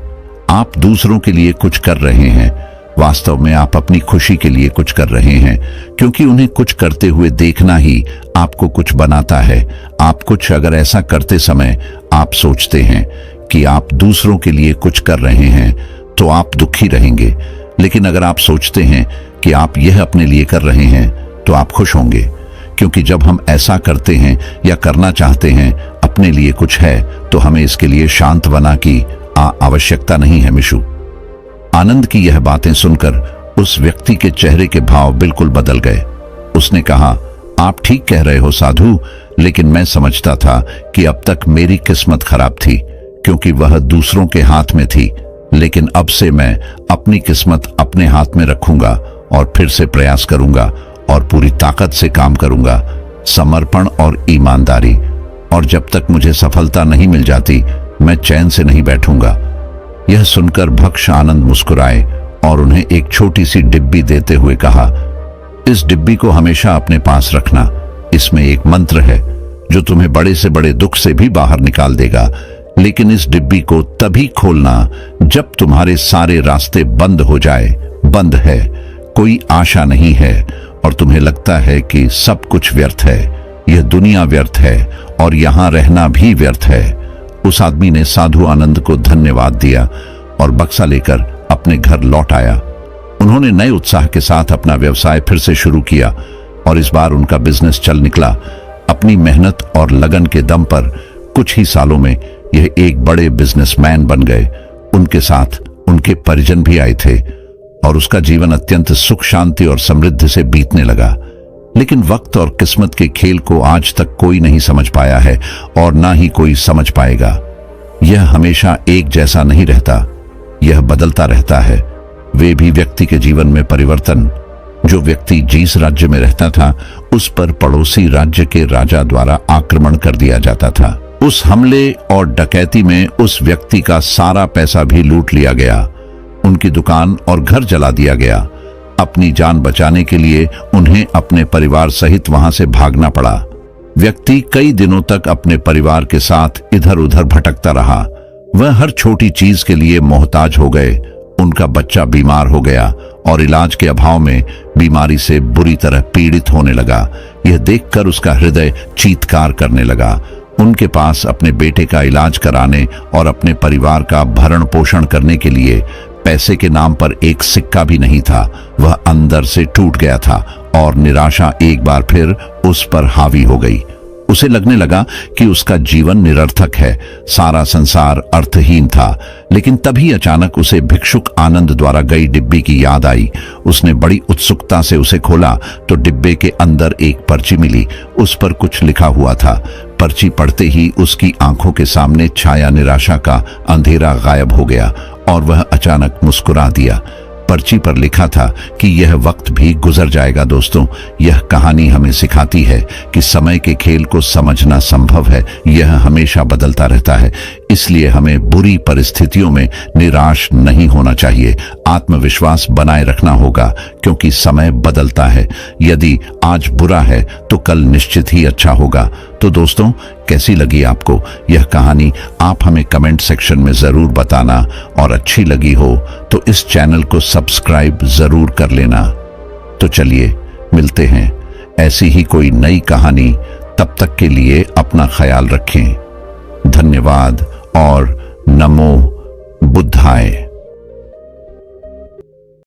आप दूसरों के लिए कुछ कर रहे हैं, वास्तव में आप अपनी खुशी के लिए कुछ कर रहे हैं, क्योंकि उन्हें कुछ करते हुए देखना ही आपको कुछ बनाता है। आप कुछ अगर ऐसा करते समय आप सोचते हैं कि आप दूसरों के लिए कुछ कर रहे हैं, तो आप दुखी रहेंगे। लेकिन अगर आप सोचते हैं कि आप यह अपने लिए कर रहे हैं, तो आप खुश होंगे, क्योंकि जब हम ऐसा करते हैं या करना चाहते हैं अपने लिए कुछ है, तो हमें इसके लिए सांत्वना की आवश्यकता नहीं है। मिशु आनंद की यह बातें सुनकर उस व्यक्ति के चेहरे के भाव बिल्कुल बदल गए। उसने कहा, आप ठीक कह रहे हो साधु, लेकिन मैं समझता था कि अब तक मेरी किस्मत खराब थी, क्योंकि वह दूसरों के हाथ में थी। लेकिन अब से मैं अपनी किस्मत अपने हाथ में रखूंगा और फिर से प्रयास करूंगा और पूरी ताकत से काम करूंगा, समर्पण और ईमानदारी। और जब तक मुझे सफलता नहीं मिल जाती, मैं चैन से नहीं बैठूंगा। यह सुनकर भक्ष आनंद मुस्कुराए और उन्हें एक छोटी सी डिब्बी देते हुए कहा, इस डिब्बी को हमेशा अपने पास रखना। इसमें एक मंत्र है जो तुम्हें बड़े से बड़े दुख से भी बाहर निकाल देगा। लेकिन इस डिब्बी को तभी खोलना जब तुम्हारे सारे रास्ते बंद हो जाए। बंद है, कोई आशा नहीं है और तुम्हें लगता है कि सब कुछ व्यर्थ है, यह दुनिया व्यर्थ है और यहां रहना भी व्यर्थ है। उस आदमी ने साधु आनंद को धन्यवाद दिया और बक्सा लेकर अपने घर लौट आया। उन्होंने नए उत्साह के साथ अपना व्यवसाय फिर से शुरू किया और इस बार उनका बिजनेस चल निकला। अपनी मेहनत और लगन के दम पर कुछ ही सालों में यह एक बड़े बिजनेसमैन बन गए। उनके साथ उनके परिजन भी आए थे और उसका जीवन अत्यंत सुख शांति और समृद्धि से बीतने लगा। लेकिन वक्त और किस्मत के खेल को आज तक कोई नहीं समझ पाया है और ना ही कोई समझ पाएगा। यह हमेशा एक जैसा नहीं रहता, यह बदलता रहता है। वे भी व्यक्ति के जीवन में परिवर्तन। जो व्यक्ति जिस राज्य में रहता था, उस पर पड़ोसी राज्य के राजा द्वारा आक्रमण कर दिया जाता था। उस हमले और डकैती में उस व्यक्ति का सारा पैसा भी लूट लिया गया। उनकी दुकान और घर जला दिया गया। अपनी जान बचाने के लिए उन्हें अपने परिवार सहित वहां से भागना पड़ा। व्यक्ति कई दिनों तक अपने परिवार के साथ इधर उधर भटकता रहा। वह हर छोटी चीज के लिए मोहताज हो गए। उनका बच्चा बीमार हो गया और इलाज के अभाव में बीमारी से बुरी तरह पीड़ित होने लगा। यह देखकर उसका हृदय चीत्कार करने लगा। उनके पास अपने बेटे का इलाज कराने और अपने परिवार का भरण पोषण करने के लिए पैसे के नाम पर एक सिक्का भी नहीं था। वह अंदर से टूट गया था और निराशा एक बार फिर उस पर हावी हो गई। उसे लगने लगा कि उसका जीवन निरर्थक है, सारा संसार अर्थहीन था। लेकिन तभी अचानक उसे भिक्षुक आनंद द्वारा गई डिब्बी की याद आई। उसने बड़ी उत्सुकता से उसे खोला तो डिब्बे के अंदर एक पर्ची मिली। उस पर कुछ लिखा हुआ था। पर्ची पढ़ते ही उसकी आंखों के सामने छाया निराशा का अंधेरा गायब हो गया और वह अचानक मुस्कुरा दिया। पर्ची पर लिखा था कि यह वक्त भी गुजर जाएगा। दोस्तों, यह कहानी हमें सिखाती है कि समय के खेल को समझना संभव है, यह हमेशा बदलता रहता है। इसलिए हमें बुरी परिस्थितियों में निराश नहीं होना चाहिए, आत्मविश्वास बनाए रखना होगा, क्योंकि समय बदलता है। यदि आज बुरा है तो कल निश्चित ही अच्छा होगा। तो दोस्तों, कैसी लगी आपको यह कहानी? आप हमें कमेंट सेक्शन में जरूर बताना, और अच्छी लगी हो तो इस चैनल को सब्सक्राइब जरूर कर लेना। तो चलिए मिलते हैं ऐसी ही कोई नई कहानी। तब तक के लिए अपना ख्याल रखें। धन्यवाद और नमो बुद्धाय।